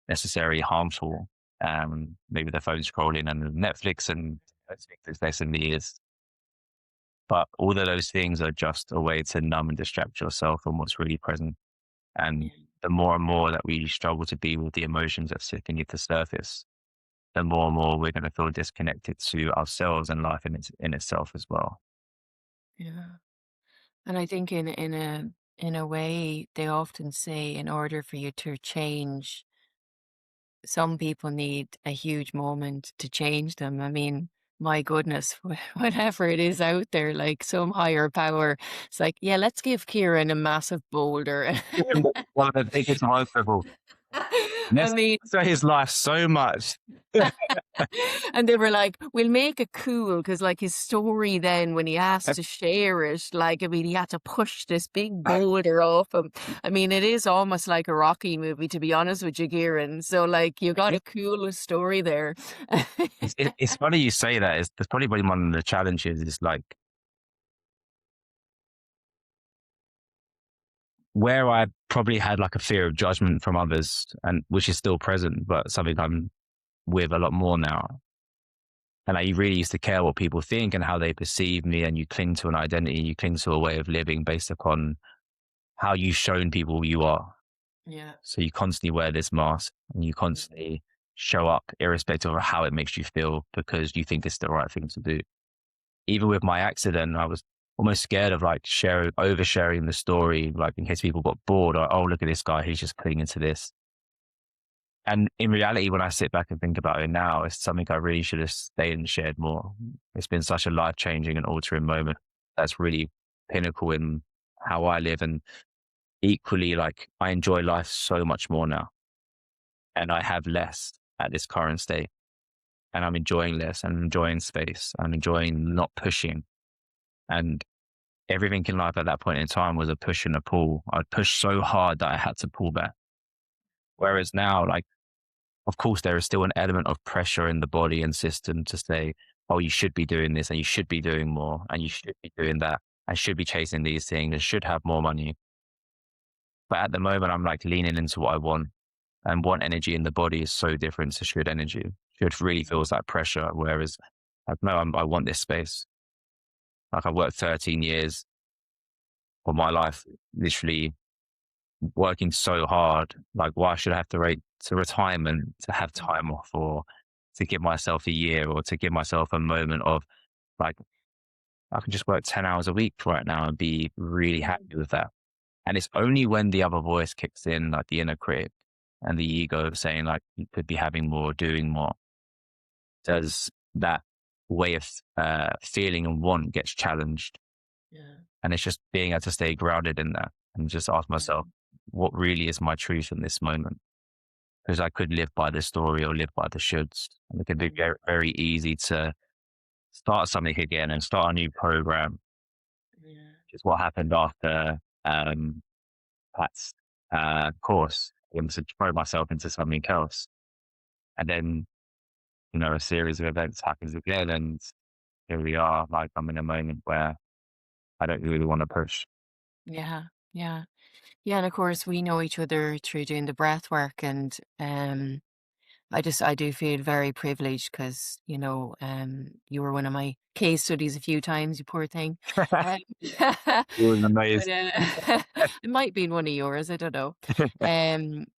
necessarily harmful. Maybe the phone scrolling and the Netflix and Netflix less in the years. But all of those things are just a way to numb and distract yourself from what's really present. And Yeah. the more and more that we struggle to be with the emotions that sit beneath the surface, the more and more we're going to feel disconnected to ourselves and life in itself as well. Yeah. And I think in a way, they often say in order for you to change, some people need a huge moment to change them. I mean, my goodness, whatever it is out there, like some higher power, it's like, yeah, let's give Kieran a massive boulder. One of the biggest multiple. I Let's mean, say his life so much. and they were like, "We'll make it cool," because like his story then when he asked to share it, like I mean, he had to push this big boulder off him. I mean, it is almost like a Rocky movie, to be honest with you, Kieran. So like, you got a cool story there. It's funny you say that. That's probably one of the challenges is like where I probably had like a fear of judgment from others, and which is still present, but something I'm with a lot more now. And I really used to care what people think and how they perceive me, and you cling to an identity, you cling to a way of living based upon how you've shown people you are. Yeah. So you constantly wear this mask and you constantly show up irrespective of how it makes you feel because you think it's the right thing to do. Even with my accident, I was almost scared of like oversharing the story, like in case people got bored or, oh, look at this guy, he's just clinging to this. And in reality, when I sit back and think about it now, it's something I really should have stayed and shared more. It's been such a life changing and altering moment. That's really pinnacle in how I live. And equally, like I enjoy life so much more now. And I have less at this current state. And I'm enjoying less and enjoying space. I'm enjoying not pushing. And everything in life at that point in time was a push and a pull. I'd push so hard that I had to pull back. Whereas now, like, of course, there is still an element of pressure in the body and system to say, oh, you should be doing this and you should be doing more and you should be doing that and should be chasing these things and should have more money. But at the moment, I'm like leaning into what I want, and want energy in the body is so different to should energy. Should really feels like pressure, whereas like, no, I want this space. Like I worked 13 years of my life, literally working so hard. Like, why should I have to wait to retirement to have time off or to give myself a year or to give myself a moment of like, I can just work 10 hours a week right now and be really happy with that. And it's only when the other voice kicks in, like the inner critic and the ego saying like, you could be having more, doing more, does that way of feeling and want gets challenged. Yeah. And it's just being able to stay grounded in that and just ask Yeah. myself, what really is my truth in this moment? Because I could live by the story or live by the shoulds. And it can be very, very easy to start something again and start a new program, Yeah. which is what happened after Pat's course. I wanted to throw myself into something else. And then, a series of events happens again. And here we are, like I'm in a moment where I don't really want to push. Yeah. Yeah. Yeah. And of course, we know each other through doing the breath work. And I do feel very privileged because, you were one of my case studies a few times, you poor thing. Um, It was but amazing. it might be one of yours, I don't know.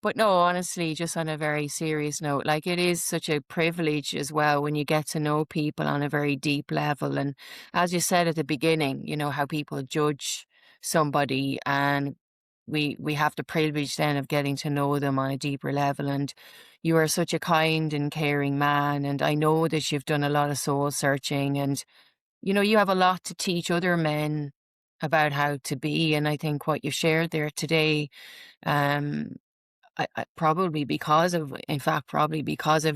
But no, honestly, just on a very serious note, like it is such a privilege as well when you get to know people on a very deep level. And as you said at the beginning, how people judge somebody, and we have the privilege then of getting to know them on a deeper level. And you are such a kind and caring man, and I know that you've done a lot of soul searching, and you have a lot to teach other men about how to be. And I think what you've shared there today, um probably because of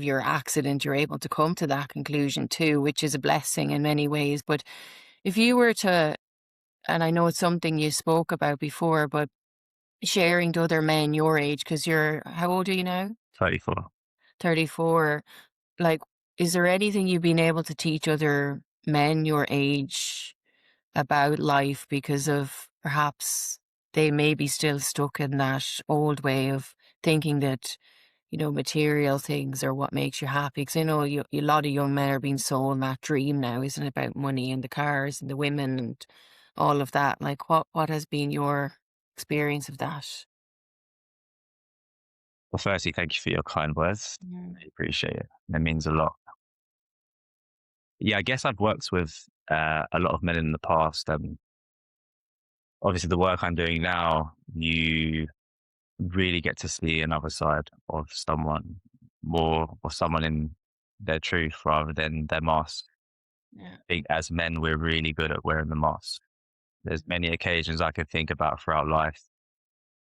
your accident, you're able to come to that conclusion too, which is a blessing in many ways. But if you were to, and I know it's something you spoke about before, but sharing to other men your age, because how old are you now? 34. 34. Like, is there anything you've been able to teach other men your age about life because of perhaps they may be still stuck in that old way of thinking that, material things are what makes you happy? Because I know a lot of young men are being sold that dream now, isn't it, about money and the cars and the women and all of that? Like, what has been your experience of that? Well, firstly, thank you for your kind words. Mm. I appreciate it. It means a lot. Yeah, I guess I've worked with a lot of men in the past. Obviously, the work I'm doing now, you really get to see another side of someone, more of someone in their truth rather than their mask. Yeah. I think as men, we're really good at wearing the mask. There's many occasions I could think about throughout life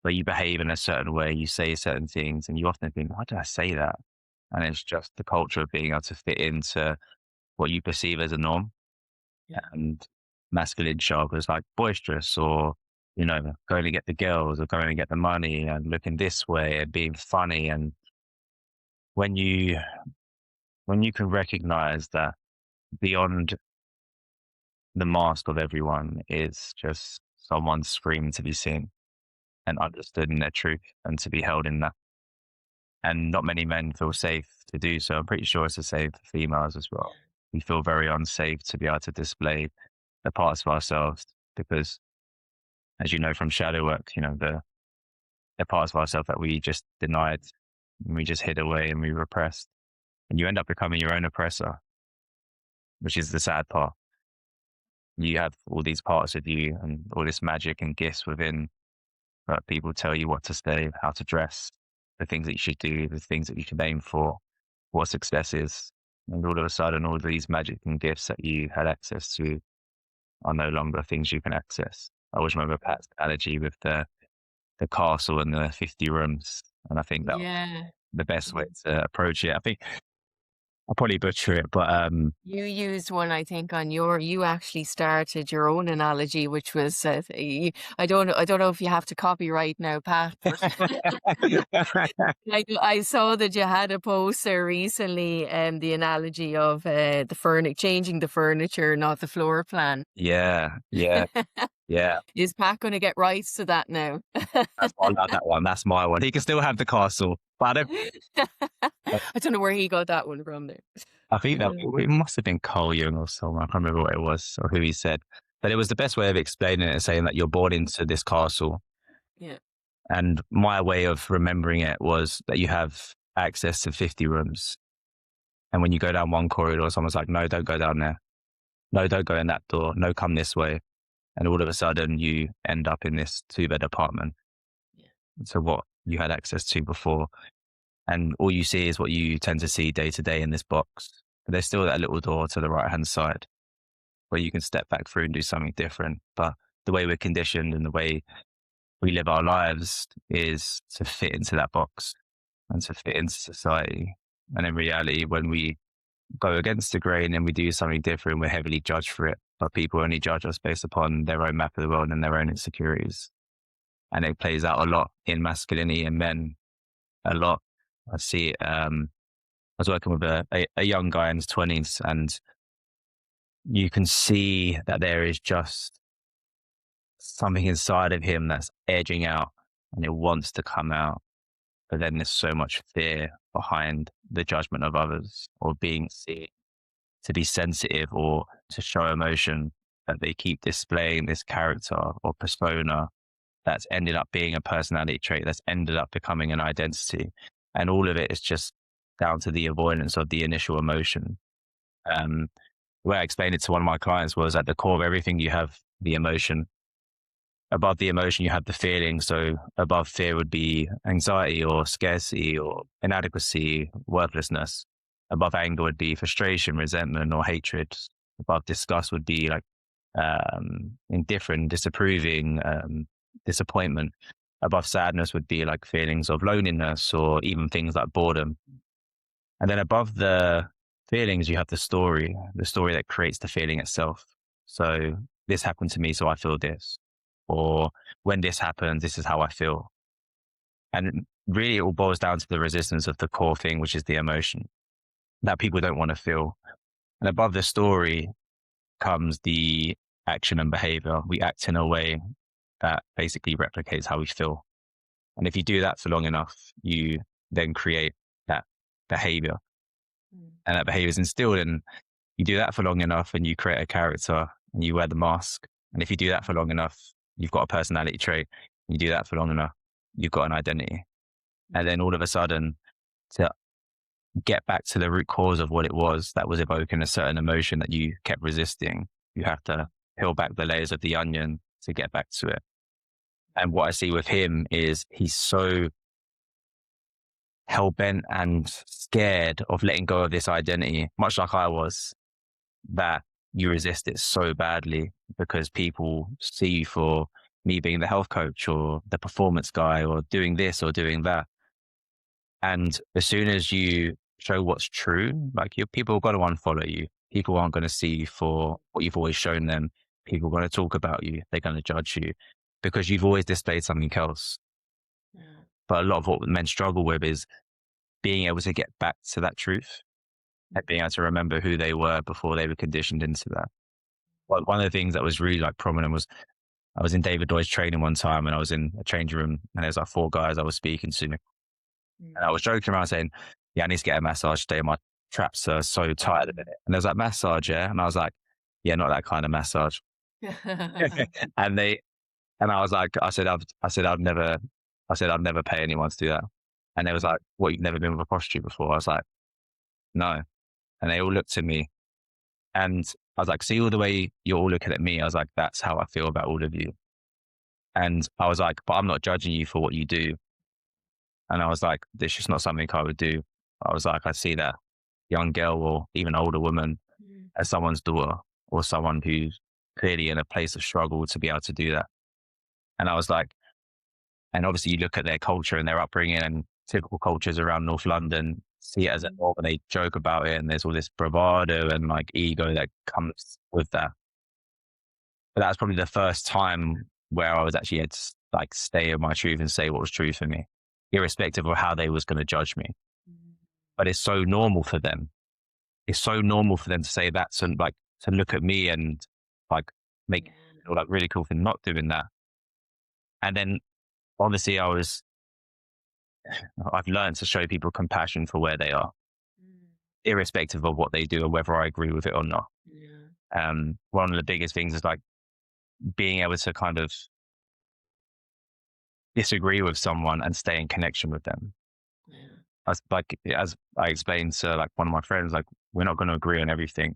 where you behave in a certain way, you say certain things, and you often think, why did I say that? And it's just the culture of being able to fit into what you perceive as a norm. Yeah. And masculine sharp is like boisterous or, going to get the girls or going to get the money and looking this way and being funny. And when you when you can recognize that beyond the mask of everyone is just someone screaming to be seen and understood in their truth and to be held in that. And not many men feel safe to do so. I'm pretty sure it's the same for females as well. We feel very unsafe to be able to display the parts of ourselves because, as you know from shadow work, the parts of ourselves that we just denied and we just hid away and we repressed. And you end up becoming your own oppressor, which is the sad part. You have all these parts of you and all this magic and gifts within, but people tell you what to say, how to dress, the things that you should do, the things that you should aim for, what success is. And all of a sudden, all these magic and gifts that you had access to are no longer things you can access. I always remember Pat's analogy with the castle and the 50 rooms. And I think that was Yeah. the best way to approach it. I think I'll probably butcher it, but You used one, I think, you actually started your own analogy, which was, I don't know if you have to copyright now, Pat, but I saw that you had a post there recently, the analogy of changing the furniture, not the floor plan. yeah, yeah, yeah. Is Pat going to get rights to that now? I love that one. That's my one. He can still have the castle, but I don't know where he got that one from there. I think that Uh, it must have been Carl Jung or someone. I can't remember what it was or who he said, but it was the best way of explaining it, saying that you're born into this castle. yeah. And my way of remembering it was that you have access to 50 rooms. And when you go down one corridor, someone's like, no, don't go down there. No, don't go in that door. No, come this way. And all of a sudden you end up in this 2-bed apartment. Yeah. So what you had access to before. And all you see is what you tend to see day to day in this box. but there's still that little door to the right hand side where you can step back through and do something different. But the way we're conditioned and the way we live our lives is to fit into that box and to fit into society. And in reality, when we go against the grain and we do something different, we're heavily judged for it. But people only judge us based upon their own map of the world and their own insecurities. And it plays out a lot in masculinity and men. A lot. I see it. I was working with a young guy in his 20s, and you can see that there is just something inside of him that's edging out and it wants to come out. But then there's so much fear behind the judgment of others or being seen, to be sensitive or to show emotion, that they keep displaying this character or persona that's ended up being a personality trait, that's ended up becoming an identity. And all of it is just down to the avoidance of the initial emotion. The way I explained it to one of my clients was, at the core of everything, you have the emotion. Above the emotion, you have the feeling. So above fear would be anxiety or scarcity or inadequacy, worthlessness. Above anger would be frustration, resentment, or hatred. Above disgust would be like indifferent, disapproving, disappointment. Above sadness would be like feelings of loneliness or even things like boredom. And then above the feelings, you have the story that creates the feeling itself. So this happened to me, so I feel this. Or when this happens, this is how I feel. And really, it all boils down to the resistance of the core thing, which is the emotion that people don't want to feel. And above the story comes the action and behavior. We act in a way that basically replicates how we feel. And if you do that for long enough, you then create that behavior. And that behavior is instilled in. You do that for long enough and you create a character and you wear the mask. And if you do that for long enough, you've got a personality trait. You do that for long enough, you've got an identity. And then all of a sudden, to get back to the root cause of what it was that was evoking a certain emotion that you kept resisting, you have to peel back the layers of the onion to get back to it. And what I see with him is he's so hell-bent and scared of letting go of this identity, much like I was, that you resist it so badly because people see you for me being the health coach or the performance guy or doing this or doing that. And as soon as you show what's true, like people are going to unfollow you. People aren't going to see you for what you've always shown them. People are going to talk about you. They're going to judge you because you've always displayed something else. Yeah. But a lot of what men struggle with is being able to get back to that truth and being able to remember who they were before they were conditioned into that. Well, one of the things that was really like prominent was I was in David Doy's training one time and I was in a changing room and there's like 4 guys I was speaking to. And I was joking around saying, yeah, I need to get a massage today. My traps are so tight at the minute. And there was like, massage, yeah? And I was like, yeah, not that kind of massage. and I was like, I said, I'd never pay anyone to do that. And they was like, what, you've never been with a prostitute before? I was like, no. And they all looked at me and I was like, see all the way you're all looking at me. I was like, that's how I feel about all of you. And I was like, but I'm not judging you for what you do. And I was like, this is just not something I would do. I was like, I see that young girl or even older woman as someone's daughter or someone who's clearly in a place of struggle to be able to do that. And I was like, and obviously you look at their culture and their upbringing and typical cultures around North London, see it as a norm and they joke about it. And there's all this bravado and like ego that comes with that. But that was probably the first time where I was actually able to like stay in my truth and say what was true for me, irrespective of how they was going to judge me. But it's so normal for them. It's so normal for them to say that, and like to look at me and like make like really cool for not doing that. And then obviously I've learned to show people compassion for where they are, irrespective of what they do or whether I agree with it or not. Yeah. One of the biggest things is like being able to kind of disagree with someone and stay in connection with them. Yeah. As I explained to like one of my friends, like we're not going to agree on everything,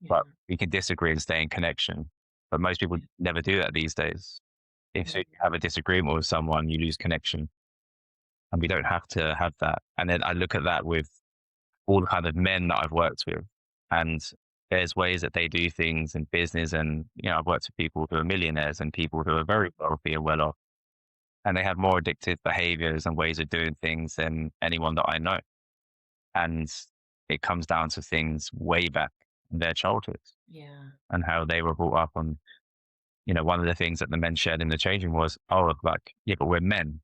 but we can disagree and stay in connection. But most people never do that these days. If you have a disagreement with someone, you lose connection. And we don't have to have that. And then I look at that with all the kind of men that I've worked with. And there's ways that they do things in business. And, I've worked with people who are millionaires and people who are very wealthy and well off. And they have more addictive behaviors and ways of doing things than anyone that I know. And it comes down to things way back in their childhoods Yeah. and how they were brought up on, one of the things that the men shared in the changing was, oh, like, yeah, but we're men.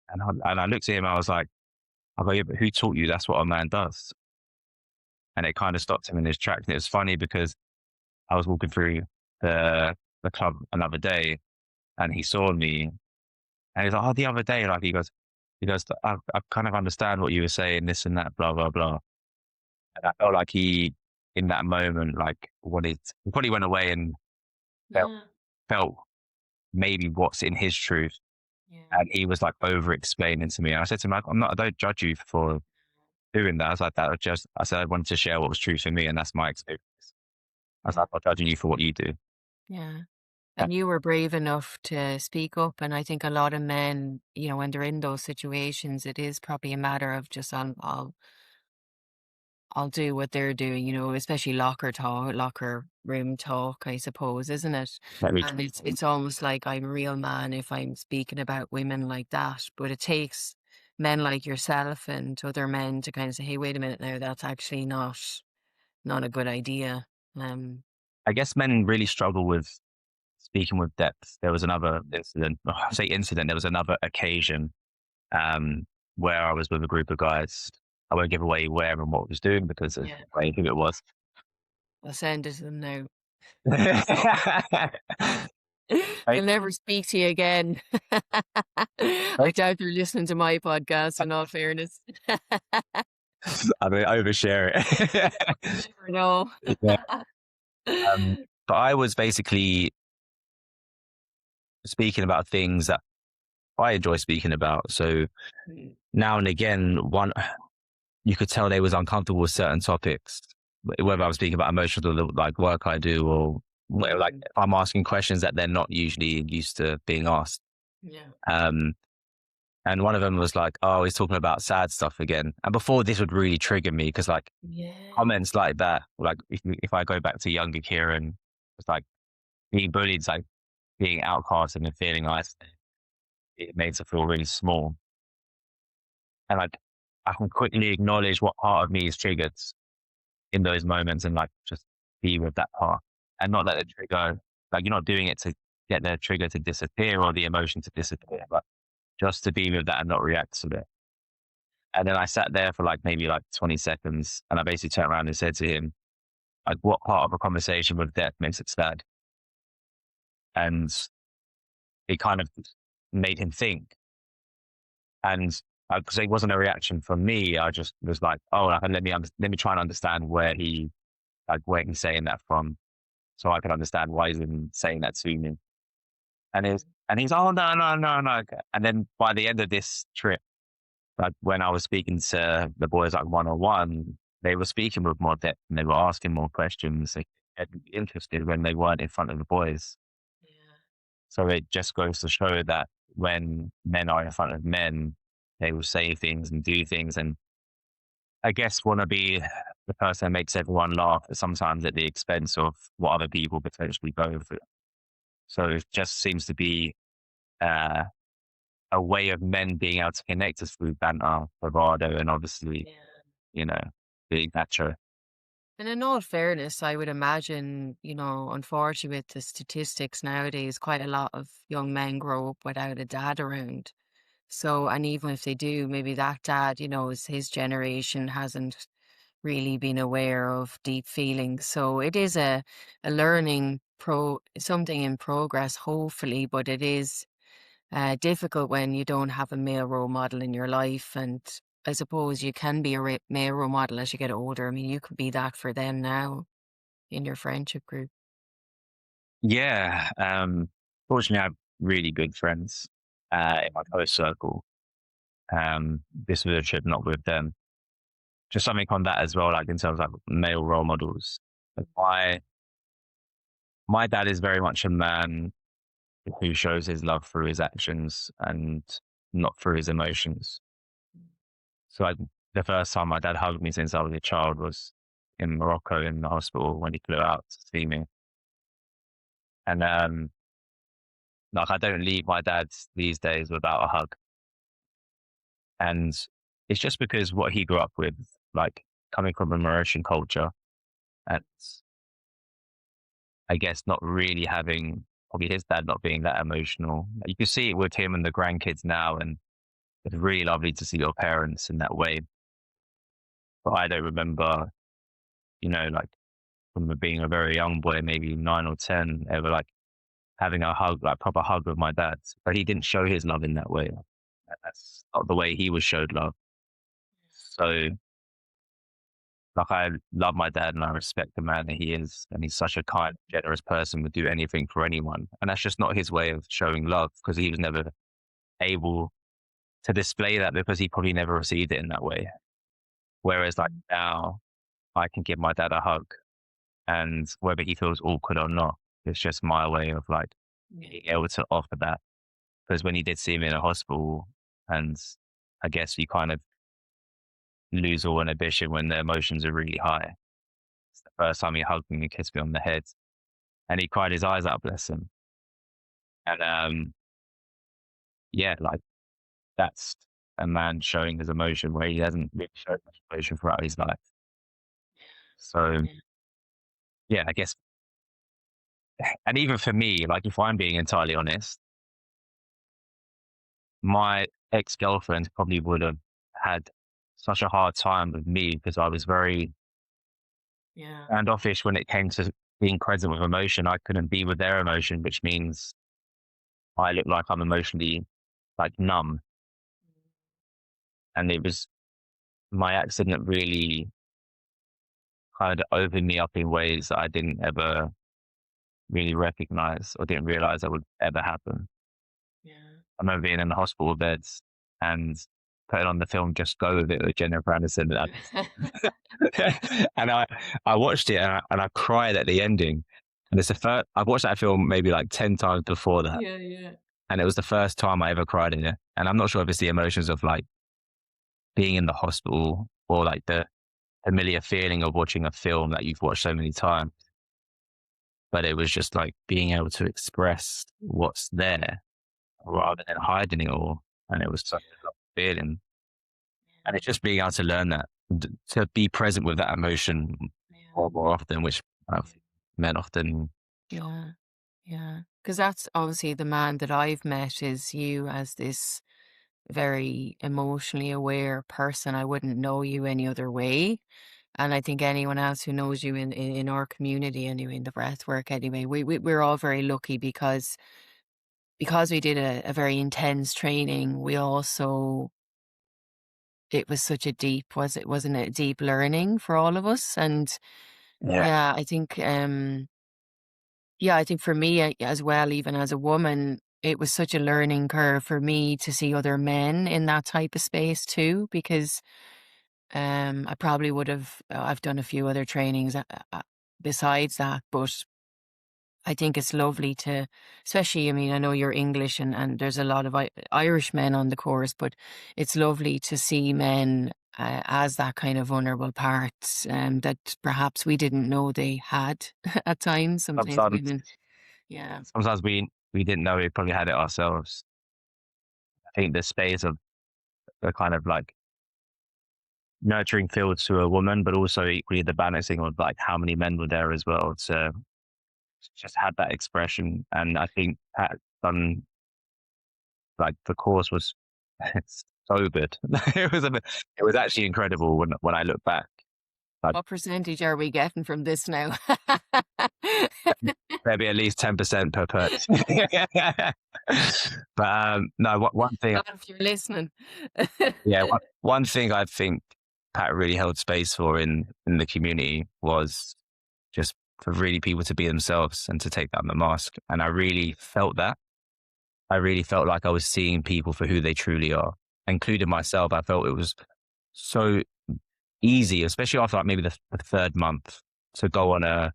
And I looked at him, I go, yeah, but who taught you that's what a man does? And it kind of stopped him in his tracks. And it was funny because I was walking through the club another day and he saw me and he's like, oh, the other day, like he goes, I kind of understand what you were saying, this and that, blah, blah, blah. And I felt like he, in that moment, like he probably went away and felt, Yeah. felt maybe what's in his truth. Yeah. And he was like over explaining to me. And I said to him, like, I don't judge you for doing that. I was like, I said, I wanted to share what was true for me. And that's my experience. I was Yeah. like, I'm not judging you for what you do. Yeah. Yeah, And you were brave enough to speak up. And I think a lot of men, when they're in those situations, it is probably a matter of just I'll do what they're doing, especially locker room talk, I suppose, isn't it? let me, And it's almost like I'm a real man if I'm speaking about women like that. But it takes men like yourself and other men to kind of say, hey, wait a minute now, that's actually not a good idea. Um, I guess men really struggle with speaking with depth. There was another incident, I say incident, there was another occasion where I was with a group of guys. I won't give away where and what I was doing because of yeah, who it was. I'll send it to them now. Right? They'll never speak to you again. I Right? doubt they're listening to my podcast, in all fairness. I mean, overshare it. Never know. Yeah. But I was basically speaking about things that I enjoy speaking about. So Mm, now and again, you could tell they was uncomfortable with certain topics, whether I'm speaking about emotional, like work I do, or like mm, I'm asking questions that they're not usually used to being asked. yeah. Um, and one of them was like, "Oh, he's talking about sad stuff again." And before this would really trigger me because like Yeah. comments like that, like if I go back to younger Kieran, it's like being bullied, it's like being outcasted and feeling isolated. It makes it feel really small, and like I can quickly acknowledge what part of me is triggered in those moments and like just be with that part and not let the trigger, like you're not doing it to get the trigger to disappear or the emotion to disappear, but just to be with that and not react to it. And then I sat there for like maybe like 20 seconds and I basically turned around and said to him, like, what part of a conversation with death makes it sad? And it kind of made him think. And because it wasn't a reaction from me, I just was like, oh, like, let me try and understand where he's saying that from so I can understand why he's even saying that to me. And he's, oh, no, no, no, no. And then by the end of this trip, like when I was speaking to the boys like one on one, they were speaking with more depth and they were asking more questions. They get interested when they weren't in front of the boys. Yeah. So it just goes to show that when men are in front of men, they will say things and do things. And I guess want to be the person that makes everyone laugh, but sometimes at the expense of what other people potentially go through. So it just seems to be uh, a way of men being able to connect us through banter, bravado, and obviously, Yeah. you know, being macho. And in all fairness, I would imagine, unfortunately with the statistics nowadays, quite a lot of young men grow up without a dad around. So, and even if they do, maybe that dad, is his generation hasn't really been aware of deep feelings. So it is a learning something in progress, hopefully, but it is difficult when you don't have a male role model in your life. And I suppose you can be a male role model as you get older. I mean, you could be that for them now in your friendship group. Yeah. Fortunately, I have really good friends in my close circle. This was a trip not with them. Just something on that as well, like in terms of like male role models. Like my dad is very much a man who shows his love through his actions and not through his emotions. So the first time my dad hugged me since I was a child was in Morocco in the hospital when he flew out to see me. And like I don't leave my dad these days without a hug. And it's just because what he grew up with, like coming from a Mauritian culture, and I guess not really having, probably his dad not being that emotional. You can see it with him and the grandkids now, and it's really lovely to see your parents in that way. But I don't remember, like from being a very young boy, maybe 9 or 10, ever like having a hug, like proper hug with my dad. But he didn't show his love in that way. That's not the way he was showed love. So, like, I love my dad and I respect the man that he is. And he's such a kind, generous person, would do anything for anyone. And that's just not his way of showing love because he was never able to display that because he probably never received it in that way. Whereas, like, now I can give my dad a hug and whether he feels awkward or not, it's just my way of like being able to offer that. Because when he did see me in a hospital, and I guess you kind of lose all inhibition when the emotions are really high. It's the first time he hugged me and kissed me on the head, and he cried his eyes out, bless him. And yeah, like that's a man showing his emotion where he hasn't really showed much emotion throughout his life. So yeah, I guess, and even for me, like if I'm being entirely honest, my ex-girlfriend probably would have had such a hard time with me because I was very standoffish when it came to being present with emotion. I couldn't be with their emotion, which means I look like I'm emotionally like numb. And it was my accident really kind of opened me up in ways that I didn't ever really recognize or didn't realize that would ever happen. I remember being in the hospital beds and putting on the film Just Go With It with Jennifer Aniston. And I watched it and I cried at the ending. And it's the first, I've watched that film maybe like 10 times before that. And it was the first time I ever cried in it. And I'm not sure if it's the emotions of like being in the hospital or like the familiar feeling of watching a film that you've watched so many times. But it was just like being able to express what's there rather than hiding it all. And it was such a lovely feeling. And it's just being able to learn that, to be present with that emotion more often, which men often. Yeah. Because that's obviously the man that I've met is you as this very emotionally aware person. I wouldn't know you any other way. And I think anyone else who knows you in our community anyway, in the breathwork anyway, we're all very lucky because we did a very intense training. We also, it was such a deep, wasn't it, deep learning for all of us. And Yeah. I think I think for me as well, even as a woman, it was such a learning curve for me to see other men in that type of space too, because I probably would have, I've done a few other trainings besides that, but I think it's lovely to, especially, I mean, I know you're English and there's a lot of Irish men on the course, but it's lovely to see men as that kind of vulnerable parts that perhaps we didn't know they had at times. Sometimes Sometimes, women, yeah. sometimes we didn't know we probably had it ourselves. I think the space of the kind of like nurturing fields to a woman, but also equally the balancing of like how many men were there as well to just had that expression. And I think Pat done like the course was it's so good. It was actually incredible when I look back. Like What percentage are we getting from this now? maybe at least 10% per person. But no, one thing, God, if you're listening. yeah, one thing I think Pat really held space for in the community was just for really people to be themselves and to take down the mask. And I really felt that. I really felt like I was seeing people for who they truly are, including myself. I felt it was so easy, especially after like maybe the third month, to go on a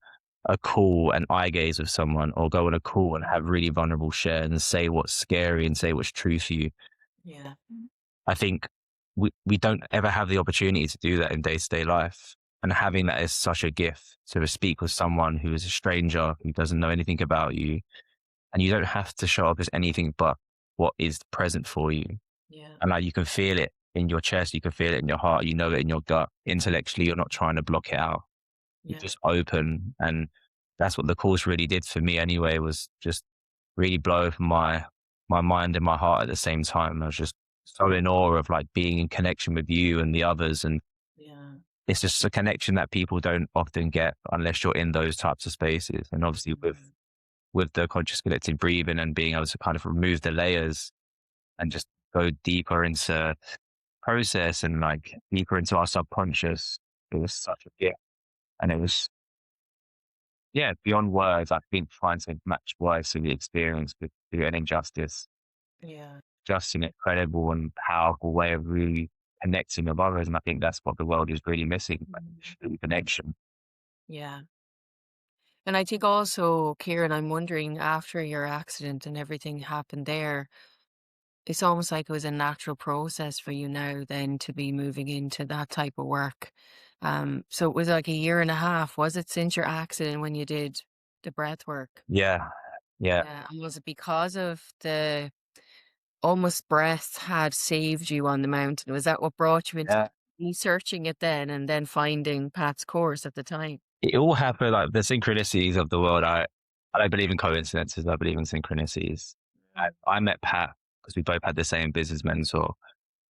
call and eye gaze with someone, or go on a call and have really vulnerable share and say what's scary and say what's true for you. Yeah. I think we don't ever have the opportunity to do that in day-to-day life. And having that is such a gift, to speak with someone who is a stranger, who doesn't know anything about you, and you don't have to show up as anything but what is present for you. Yeah. And like, you can feel it in your chest, you can feel it in your heart, you know it in your gut. Intellectually, you're not trying to block it out. You're Yeah. just open. And that's what the course really did for me anyway, was just really blow open my mind and my heart at the same time. I was just so in awe of like being in connection with you and the others. And Yeah. it's just a connection that people don't often get unless you're in those types of spaces. And obviously with the conscious collective breathing and being able to kind of remove the layers and just go deeper into process and like deeper into our subconscious, it was such a gift. And it was, yeah, beyond words. I think trying to match words to the experience with do it injustice. Yeah. Just an incredible and powerful way of really connecting with others. And I think that's what the world is really missing, like true connection. Yeah. And I think also, Kieran, I'm wondering after your accident and everything happened there, it's almost like it was a natural process for you now then to be moving into that type of work. So it was like a year and a half, was it, since your accident when you did the breath work? Yeah. Yeah. Yeah. And was it because of the almost breath had saved you on the mountain? Was that what brought you into Yeah. researching it then and then finding Pat's course at the time? It all happened like the synchronicities of the world. I don't believe in coincidences. I believe in synchronicities. I met Pat because we both had the same business mentor.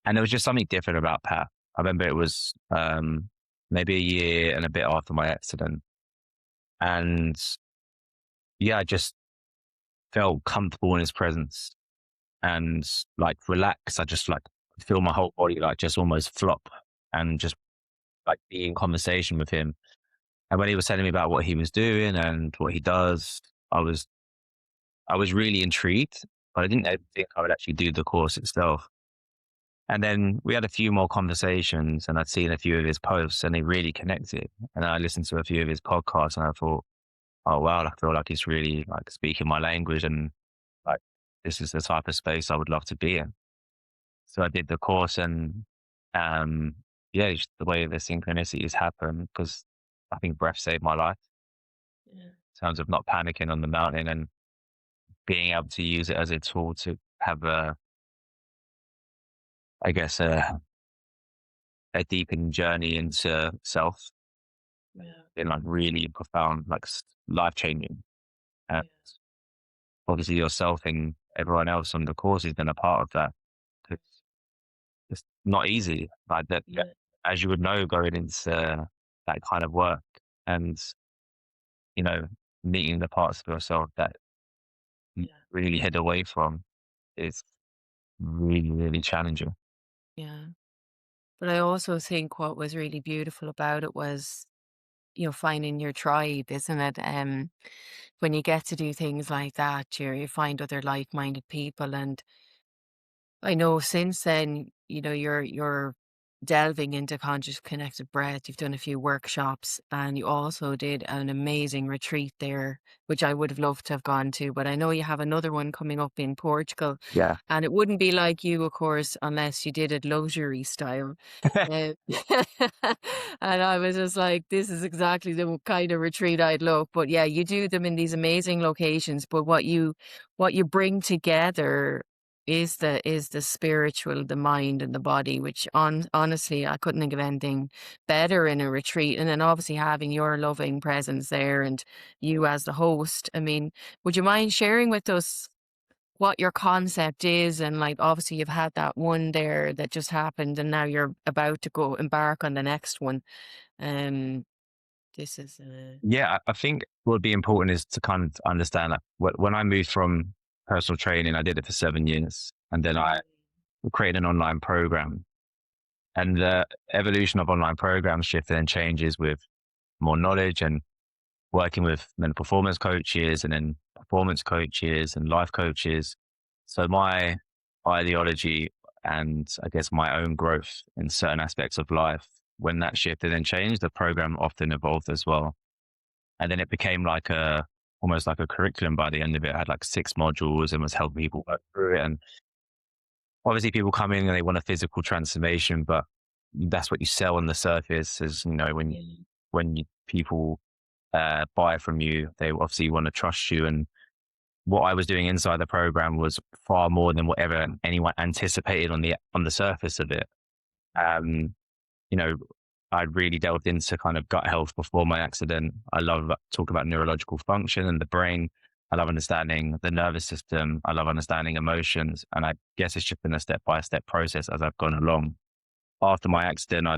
And there was just something different about Pat. I remember it was maybe a year and a bit after my accident. And yeah, I just felt comfortable in his presence and like relaxed. I just like feel my whole body like just almost flop and just like be in conversation with him. And when he was telling me about what he was doing and what he does, I was I was really intrigued, but I didn't ever think I would actually do the course itself. And then we had a few more conversations and I'd seen a few of his posts and they really connected. And I listened to a few of his podcasts and I thought, oh wow, I feel like he's really like speaking my language and like this is the type of space I would love to be in. So I did the course and um yeah, just the way the synchronicities happen because I think breath saved my life Yeah. in terms of not panicking on the mountain and being able to use it as a tool to have I guess a deepened journey into self Yeah. in like really profound, like life changing. And Yeah. obviously yourself and everyone else on the course has been a part of that. It's not easy, like that, Yeah. as you would know, going into that kind of work and, you know, meeting the parts of yourself that you Yeah. really hid away from is really, really challenging. Yeah. But I also think what was really beautiful about it was, finding your tribe, isn't it? When you get to do things like that, you find other like-minded people. And I know since then, you're delving into conscious connected breath. You've done a few workshops and you also did an amazing retreat there, which I would have loved to have gone to, but I know you have another one coming up in Portugal. Yeah. And it wouldn't be like you, of course, unless you did it luxury style. Uh, and I was just like, this is exactly the kind of retreat I'd love. But yeah, you do them in these amazing locations. But what you bring together is the spiritual, the mind and the body, which honestly I couldn't think of anything better in a retreat. And then obviously having your loving presence there and you as the host. I mean, would you mind sharing with us what your concept is? And like obviously you've had that one there that just happened and now you're about to go embark on the next one. Um this is Yeah, I think what would be important is to kind of understand that when I moved from personal training, I did it for 7 years, and then I created an online program. And the evolution of online programs shifted and changes with more knowledge and working with mental performance coaches and then performance coaches and life coaches. So my ideology and I guess my own growth in certain aspects of life, when that shifted and changed, the program often evolved as well. And then it became like almost like a curriculum by the end of it. It had like 6 modules and was helping people work through it. And obviously people come in and they want a physical transformation, but that's what you sell on the surface. Is Yeah. people buy from you, they obviously want to trust you. And what I was doing inside the program was far more than whatever anyone anticipated on the surface of it. Um, you know, I really delved into kind of gut health before my accident. I love talk about neurological function and the brain. I love understanding the nervous system. I love understanding emotions. And I guess it's just been a step by step process as I've gone along. After my accident, I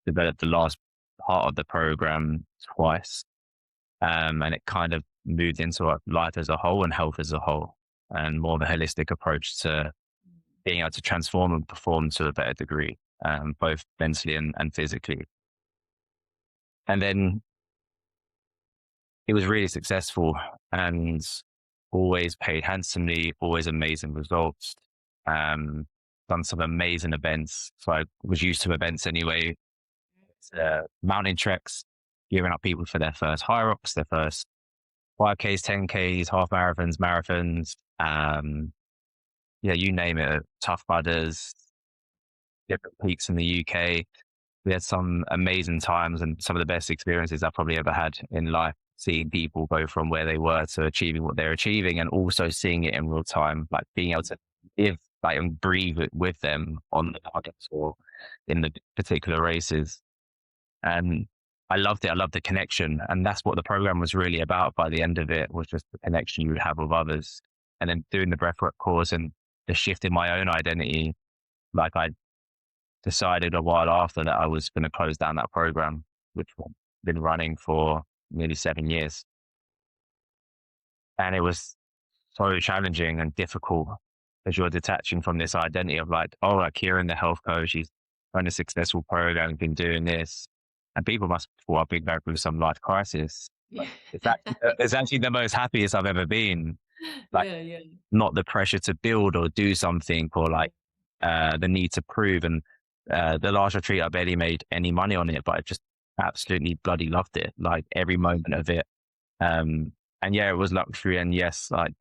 developed the last part of the program twice. And it kind of moved into life as a whole and health as a whole, and more of a holistic approach to being able to transform and perform to a better degree, both mentally and physically. And then it was really successful and always paid handsomely, always amazing results. Um, Done some amazing events. So I was used to events anyway. Mountain treks, gearing up people for their first high rocks, their first 5Ks, 10Ks, half marathons, marathons. Yeah, you name it. Tough Budders, different peaks in the UK. We had some amazing times and some of the best experiences I've probably ever had in life, seeing people go from where they were to achieving what they're achieving, and also seeing it in real time, like being able to live like and breathe it with them on the targets or in the particular races. And I loved it. I loved the connection. And that's what the program was really about by the end of it, was just the connection you would have with others. And then doing the breathwork course and the shift in my own identity, like I decided a while after that I was going to close down that program, which I've been running for nearly 7 years. And it was so challenging and difficult as you're detaching from this identity of like, oh, like Kieran, the health coach, he's run a successful program, been doing this. And people must have thought I've been going through some life crisis. Yeah. It's actually the most happiest I've ever been. Like, Yeah, yeah. not the pressure to build or do something, or like the need to prove. And the last retreat, I barely made any money on it, but I just absolutely bloody loved it. Like every moment of it. And yeah, it was luxury. And yes, like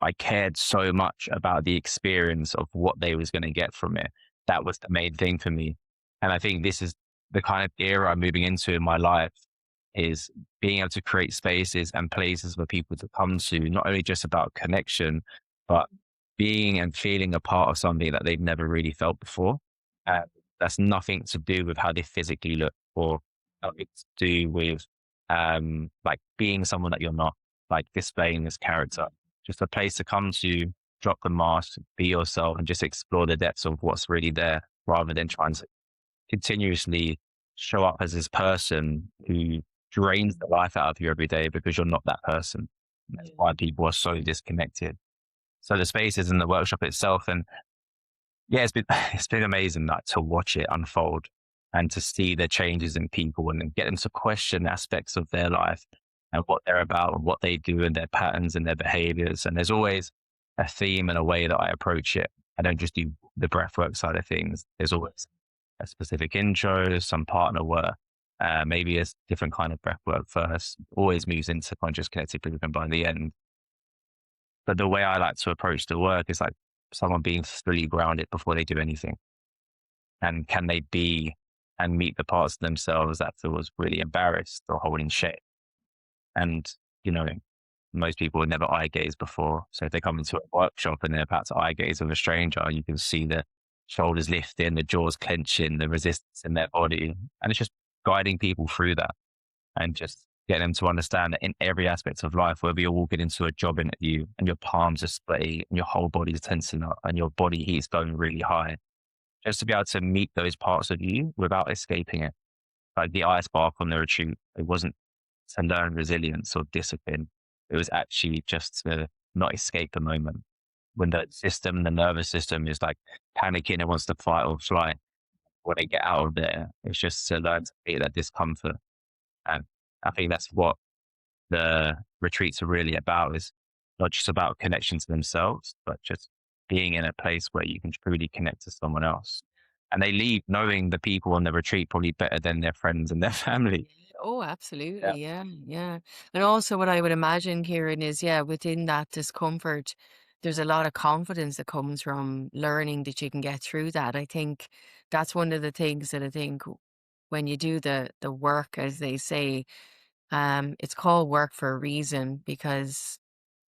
I cared so much about the experience of what they was going to get from it. That was the main thing for me. And I think this is the kind of era I'm moving into in my life, is being able to create spaces and places for people to come to, not only just about connection, but being and feeling a part of something that they've never really felt before. Uh, that's nothing to do with how they physically look, or nothing to do with like being someone that you're not, like displaying this character. Just a place to come to, drop the mask, be yourself, and just explore the depths of what's really there, rather than trying to continuously show up as this person who drains the life out of you every day, because you're not that person. And that's why people are so disconnected. So the spaces in the workshop itself, and yeah, it's been it's been amazing, like, to watch it unfold and to see the changes in people, and then get them to question aspects of their life and what they're about and what they do and their patterns and their behaviors. And there's always a theme and a way that I approach it. I don't just do the breathwork side of things. There's always a specific intro, some partner work, maybe a different kind of breathwork first, always moves into conscious connected living by the end. But the way I like to approach the work is like someone being fully grounded before they do anything. And can they be and meet the parts of themselves that feels really embarrassed or holding shame? And, you know, most people would never eye gaze before. So if they come into a workshop and they're about to eye gaze with a stranger, you can see the shoulders lifting, the jaws clenching, the resistance in their body. And it's just guiding people through that, and just getting them to understand that in every aspect of life, whether you're walking into a job interview and your palms are sweaty and your whole body is tensing up and your body heat's going really high, just to be able to meet those parts of you without escaping it. Like the ice spark on the retreat, it wasn't to learn resilience or discipline. It was actually just to not escape the moment. When the nervous system is like panicking and wants to fight or flight, when they get out of there, it's just to learn to feel that discomfort. And I think that's what the retreats are really about, is not just about connection to themselves, but just being in a place where you can truly connect to someone else. And they leave knowing the people on the retreat probably better than their friends and their family. Oh, Yeah. absolutely. Yeah, yeah. And also what I would imagine, Kieran, is, yeah, within that discomfort, there's a lot of confidence that comes from learning that you can get through that. I think that's one of the things that I think when you do the work, as they say, it's called work for a reason because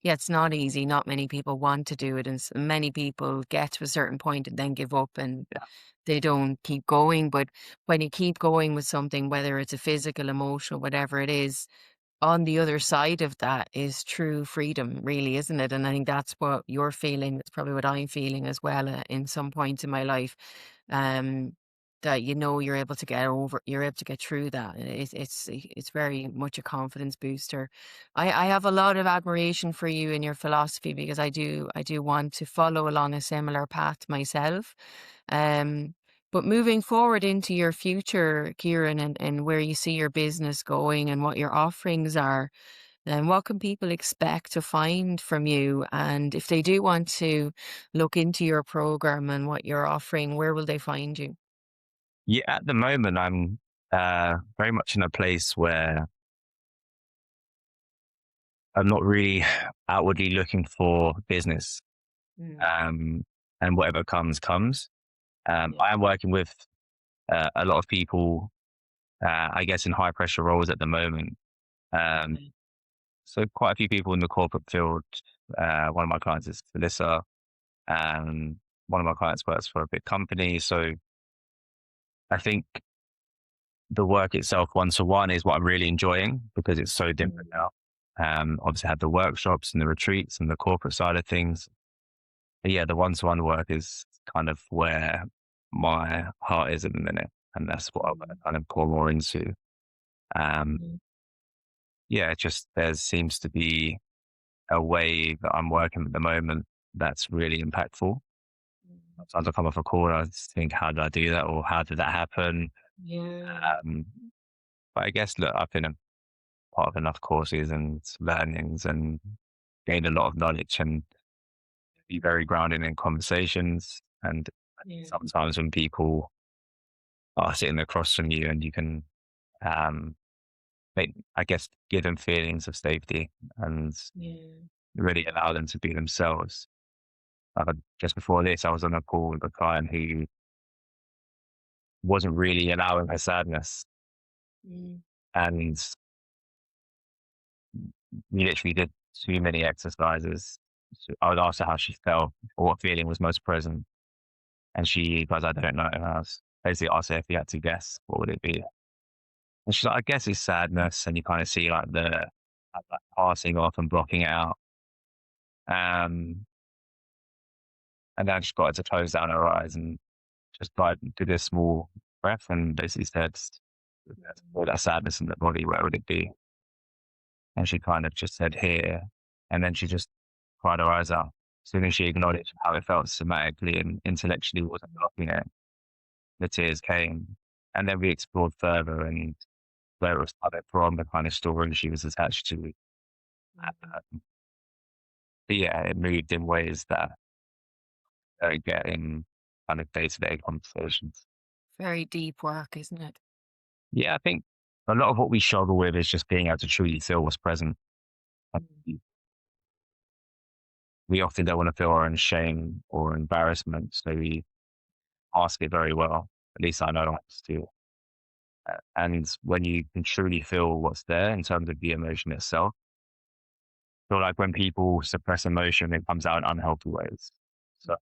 yeah, it's not easy. Not many people want to do it, and many people get to a certain point and then give up and they don't keep going. But when you keep going with something, whether it's a physical, emotional, whatever it is, on the other side of that is true freedom, really, isn't it? And I think that's what you're feeling. It's probably what I'm feeling as well in some points in my life. Um, that you're able to get over, you're able to get through that. And it's very much a confidence booster. I have a lot of admiration for you and your philosophy because I do want to follow along a similar path myself. Um, but moving forward into your future, Kieran, and where you see your business going and what your offerings are, then what can people expect to find from you? And if they do want to look into your program and what you're offering, where will they find you? Yeah, at the moment, I'm very much in a place where I'm not really outwardly looking for business, Mm, um, and whatever comes, comes. yeah, I am working with a lot of people, I guess, in high pressure roles at the moment. Um, okay. so quite a few people in the corporate field. One of my clients is Felissa. Um, One of my clients works for a big company. So I think the work itself, one to one, is what I'm really enjoying because it's so different Mm, now. Obviously, I had the workshops and the retreats and the corporate side of things. But yeah, the one to one work is kind of where my heart is at the minute. And that's what I want to mm, kind of pour more into. Um, mm, yeah, it just there seems to be a way that I'm working at the moment that's really impactful. mm. Sometimes I come off a call and I just think, how did I do that? Or how did that happen? Yeah, Um, but I guess, look, I've been a part of enough courses and learnings and gained a lot of knowledge and be very grounded in conversations. And yeah, sometimes when people are sitting across from you and you can, um, I guess, give them feelings of safety and yeah. really allow them to be themselves. Just before this, I was on a call with a client who wasn't really allowing her sadness. Mm, And we literally did too many exercises. So I would ask her how she felt or what feeling was most present. And she goes, I don't know. And I was basically asked her if you had to guess, what would it be? And she's like, I guess it's sadness. And you kind of see like like passing off and blocking it out. Um, and then she got her to close down her eyes and just like did a small breath and basically said, all that sadness in the body, where would it be? And she kind of just said here. And then she just cried her eyes out. As soon as she acknowledged how it felt somatically and intellectually wasn't blocking it, the tears came. And then we explored further and where it was coming from, the kind of story she was attached to. mm. But yeah, it moved in ways that don't get in kind of day to day conversations. Very deep work, isn't it? Yeah, I think a lot of what we struggle with is just being able to truly feel what's present. Mm, We often don't want to feel our own shame or embarrassment, so we mask it very well. At least I know I do. And when you can truly feel what's there in terms of the emotion itself, I feel like when people suppress emotion, it comes out in unhealthy ways. So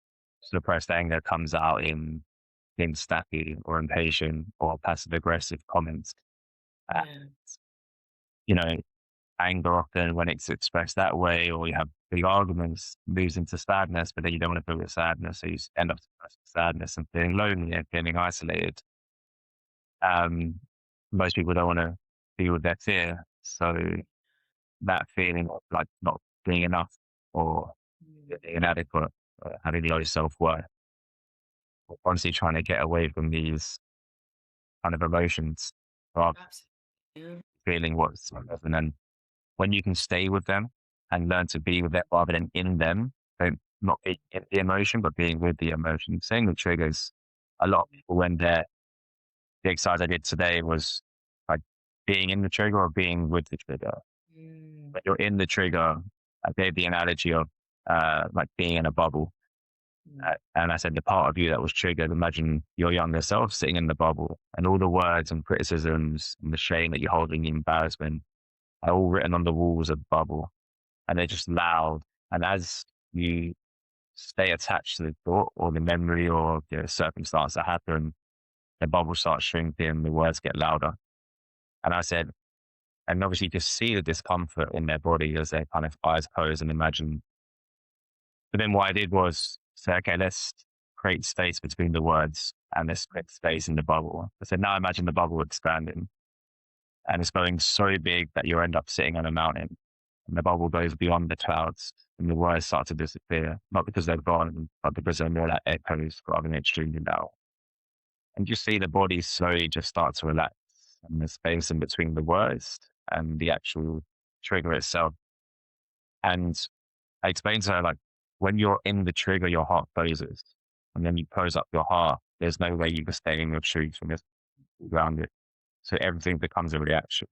suppressed anger comes out in being snappy or impatient or passive aggressive comments. Uh, yeah. you know, anger often when it's expressed that way, or you have big arguments, moves into sadness, but then you don't want to feel the sadness, so you end up suppressing sadness and feeling lonely and feeling isolated. Um, Most people don't want to feel their fear, so that feeling of like not being enough or Mm. being inadequate, having low self worth, honestly trying to get away from these kind of emotions, rather Absolutely. Yeah. than feeling what's present. And when you can stay with them and learn to be with it rather than in them, so not being in the emotion, but being with the emotion. Saying the triggers, a lot of people when the exercise I did today was like being in the trigger or being with the trigger. Mm. When you're in the trigger, I gave the analogy of like being in a bubble. And I said, the part of you that was triggered, imagine your younger self sitting in the bubble and all the words and criticisms and the shame that you hold and the embarrassment are all written on the walls of the bubble, and they're just loud. And as you stay attached to the thought or the memory or the circumstance that happened, the bubble starts shrinking, the words get louder. And I said, and obviously just see the discomfort in their body as their kind of eyes close and imagine. But then what I did was say, okay, let's create space between the words and let's create space in the bubble. I said, now imagine the bubble expanding and it's going so big that you end up sitting on a mountain and the bubble goes beyond the clouds and the words start to disappear, not because they're gone, but because they're more like echoes rather than extremely loud. And you see the body slowly just start to relax and the space in between the words and the actual trigger itself. And I explained to her, like, when you're in the trigger, your heart closes. And then you close up your heart. There's no way you can stay in your truth and just ground it. So everything becomes a reaction.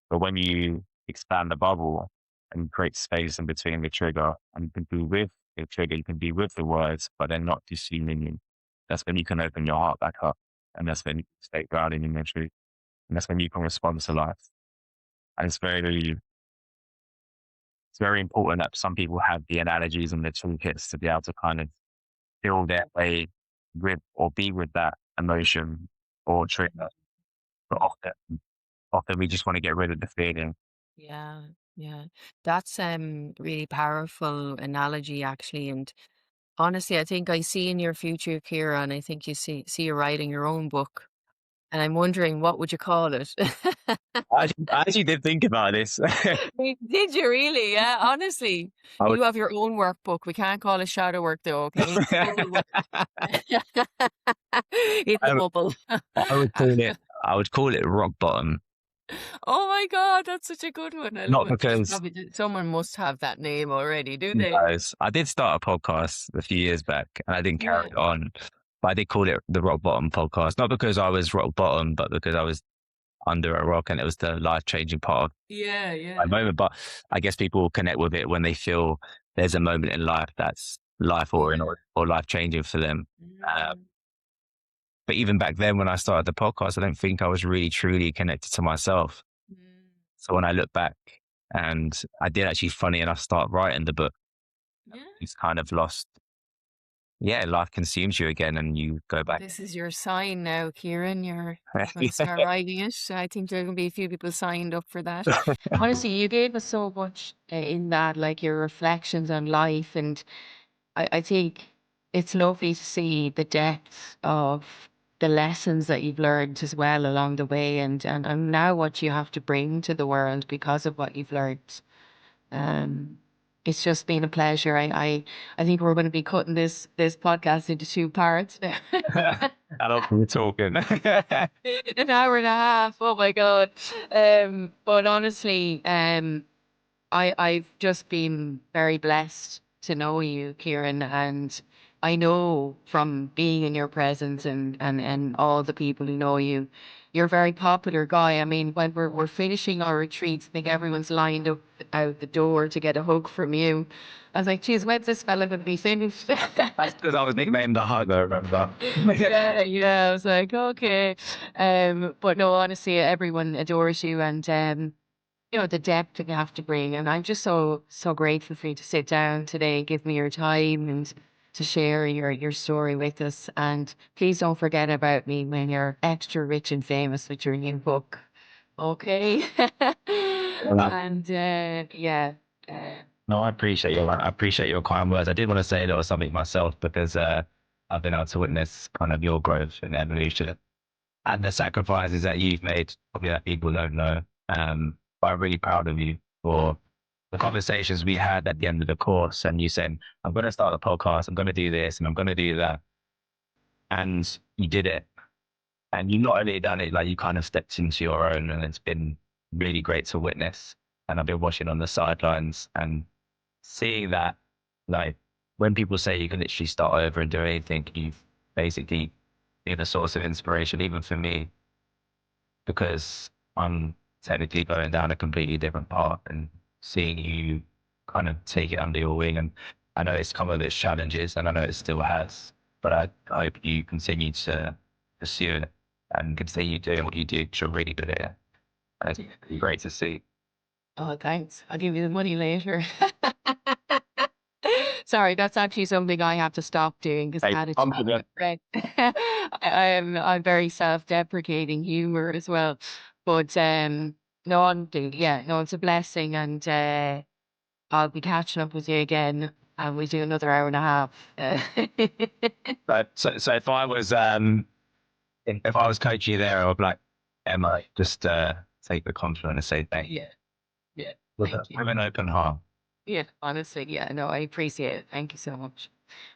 But when you expand the bubble and create space in between the trigger, and you can be with the trigger, you can be with the words, but they're not deceiving you. That's when you can open your heart back up. And that's when you can stay grounded in your truth. And that's when you can respond to life. And it's very important that some people have the analogies and the toolkits to be able to kind of feel their way with or be with that emotion or trigger. But often we just want to get rid of the feeling. Yeah, yeah. That's really powerful analogy actually. And honestly, I think I see in your future, Kieran, I think you see you writing your own book. And I'm wondering what would you call it? I actually did think about this. Did you really? Yeah, honestly. I would, You have your own workbook. We can't call it shadow work though, okay? Bubble work. It's a I, bubble. I would call it. I would call it rock bottom, Oh my God, that's such a good one. I love not it. because Probably someone must have that name already, do who they? knows. I did start a podcast a few years back, and I didn't carry Yeah. it on. But I did call it the Rock Bottom Podcast, not because I was rock bottom, but because I was under a rock, and it was the life changing part of Yeah, my yeah. moment. But I guess people will connect with it when they feel there's a moment in life that's life Yeah. or life changing for them. Mm. But even back then, when I started the podcast, I don't think I was really truly connected to myself. Mm. So when I look back, and I did actually, funny enough, start writing the book, Yeah. it's kind of lost. Yeah, life consumes you again, and you go back. This is your sign now, Kieran. You're going to start writing it. I think there are going to be a few people signed up for that. Honestly, you gave us so much in that, like your reflections on life. And I think it's lovely to see the depth of the lessons that you've learned as well along the way and now what you have to bring to the world because of what you've learned. Um, it's just been a pleasure. I think we're going to be cutting this podcast into two parts now. I love you talking. An hour and a half. Oh my God. But honestly, I've just been very blessed to know you, Kieran, and I know from being in your presence and all the people who know you, you're a very popular guy. I mean, when we're finishing our retreats, I think everyone's lined up out the door to get a hug from you. I was like, geez, when's this fella gonna be finished? That's because I was nicknamed the Hugger, remember? Yeah, yeah. I was like, okay. But no, honestly, everyone adores you and the depth that you have to bring. And I'm just so grateful for you to sit down today, give me your time and to share your story with us. And please don't forget about me when you're extra rich and famous with your new book. Okay. And yeah. Uh, No, I appreciate your kind words. I did want to say a little something myself because I've been able to witness kind of your growth and evolution and the sacrifices that you've made, probably that people don't know. But I'm really proud of you for the conversations we had at the end of the course. And you said, I'm going to start a podcast, I'm going to do this, and I'm going to do that. And you did it. And you not only done it, like you kind of stepped into your own, and it's been really great to witness. And I've been watching on the sidelines and seeing that, like, when people say you can literally start over and do anything, you've basically been a source of inspiration, even for me, because I'm technically going down a completely different path and seeing you kind of take it under your wing. And I know it's come with its challenges, and I know it still has. But I hope you continue to pursue it and continue doing what you do, because you're really good at it. And it's great to see. Oh, thanks. I'll give you the money later. Sorry, that's actually something I have to stop doing because I had a chat with a friend. I'm very self-deprecating humor as well. But no, no, it's a blessing, and I'll be catching up with you again, and we do another hour and a half. But so if I was coaching you there, I'd be like, Emma, just take the compliment and say thank you. Yeah, With thank you. an open heart. Yeah, honestly, yeah, no, I appreciate it. Thank you so much.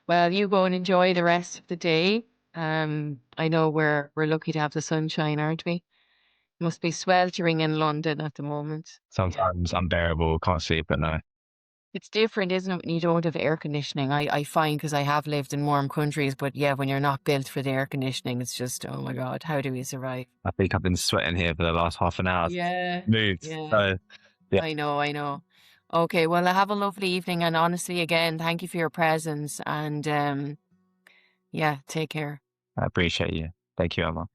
Well, you go and enjoy the rest of the day. I know we're lucky to have the sunshine, aren't we? Must be sweltering in London at the moment. Sometimes unbearable, can't sleep at night. It's different, isn't it, when you don't have air conditioning? I find, because I have lived in warm countries, but yeah, when you're not built for the air conditioning, it's just, oh my God, how do we survive? I think I've been sweating here for the last half an hour. Yeah, Moved. yeah. So yeah, I know. Okay, well, have a lovely evening, and honestly, again, thank you for your presence, and yeah, take care. I appreciate you. Thank you, Emma.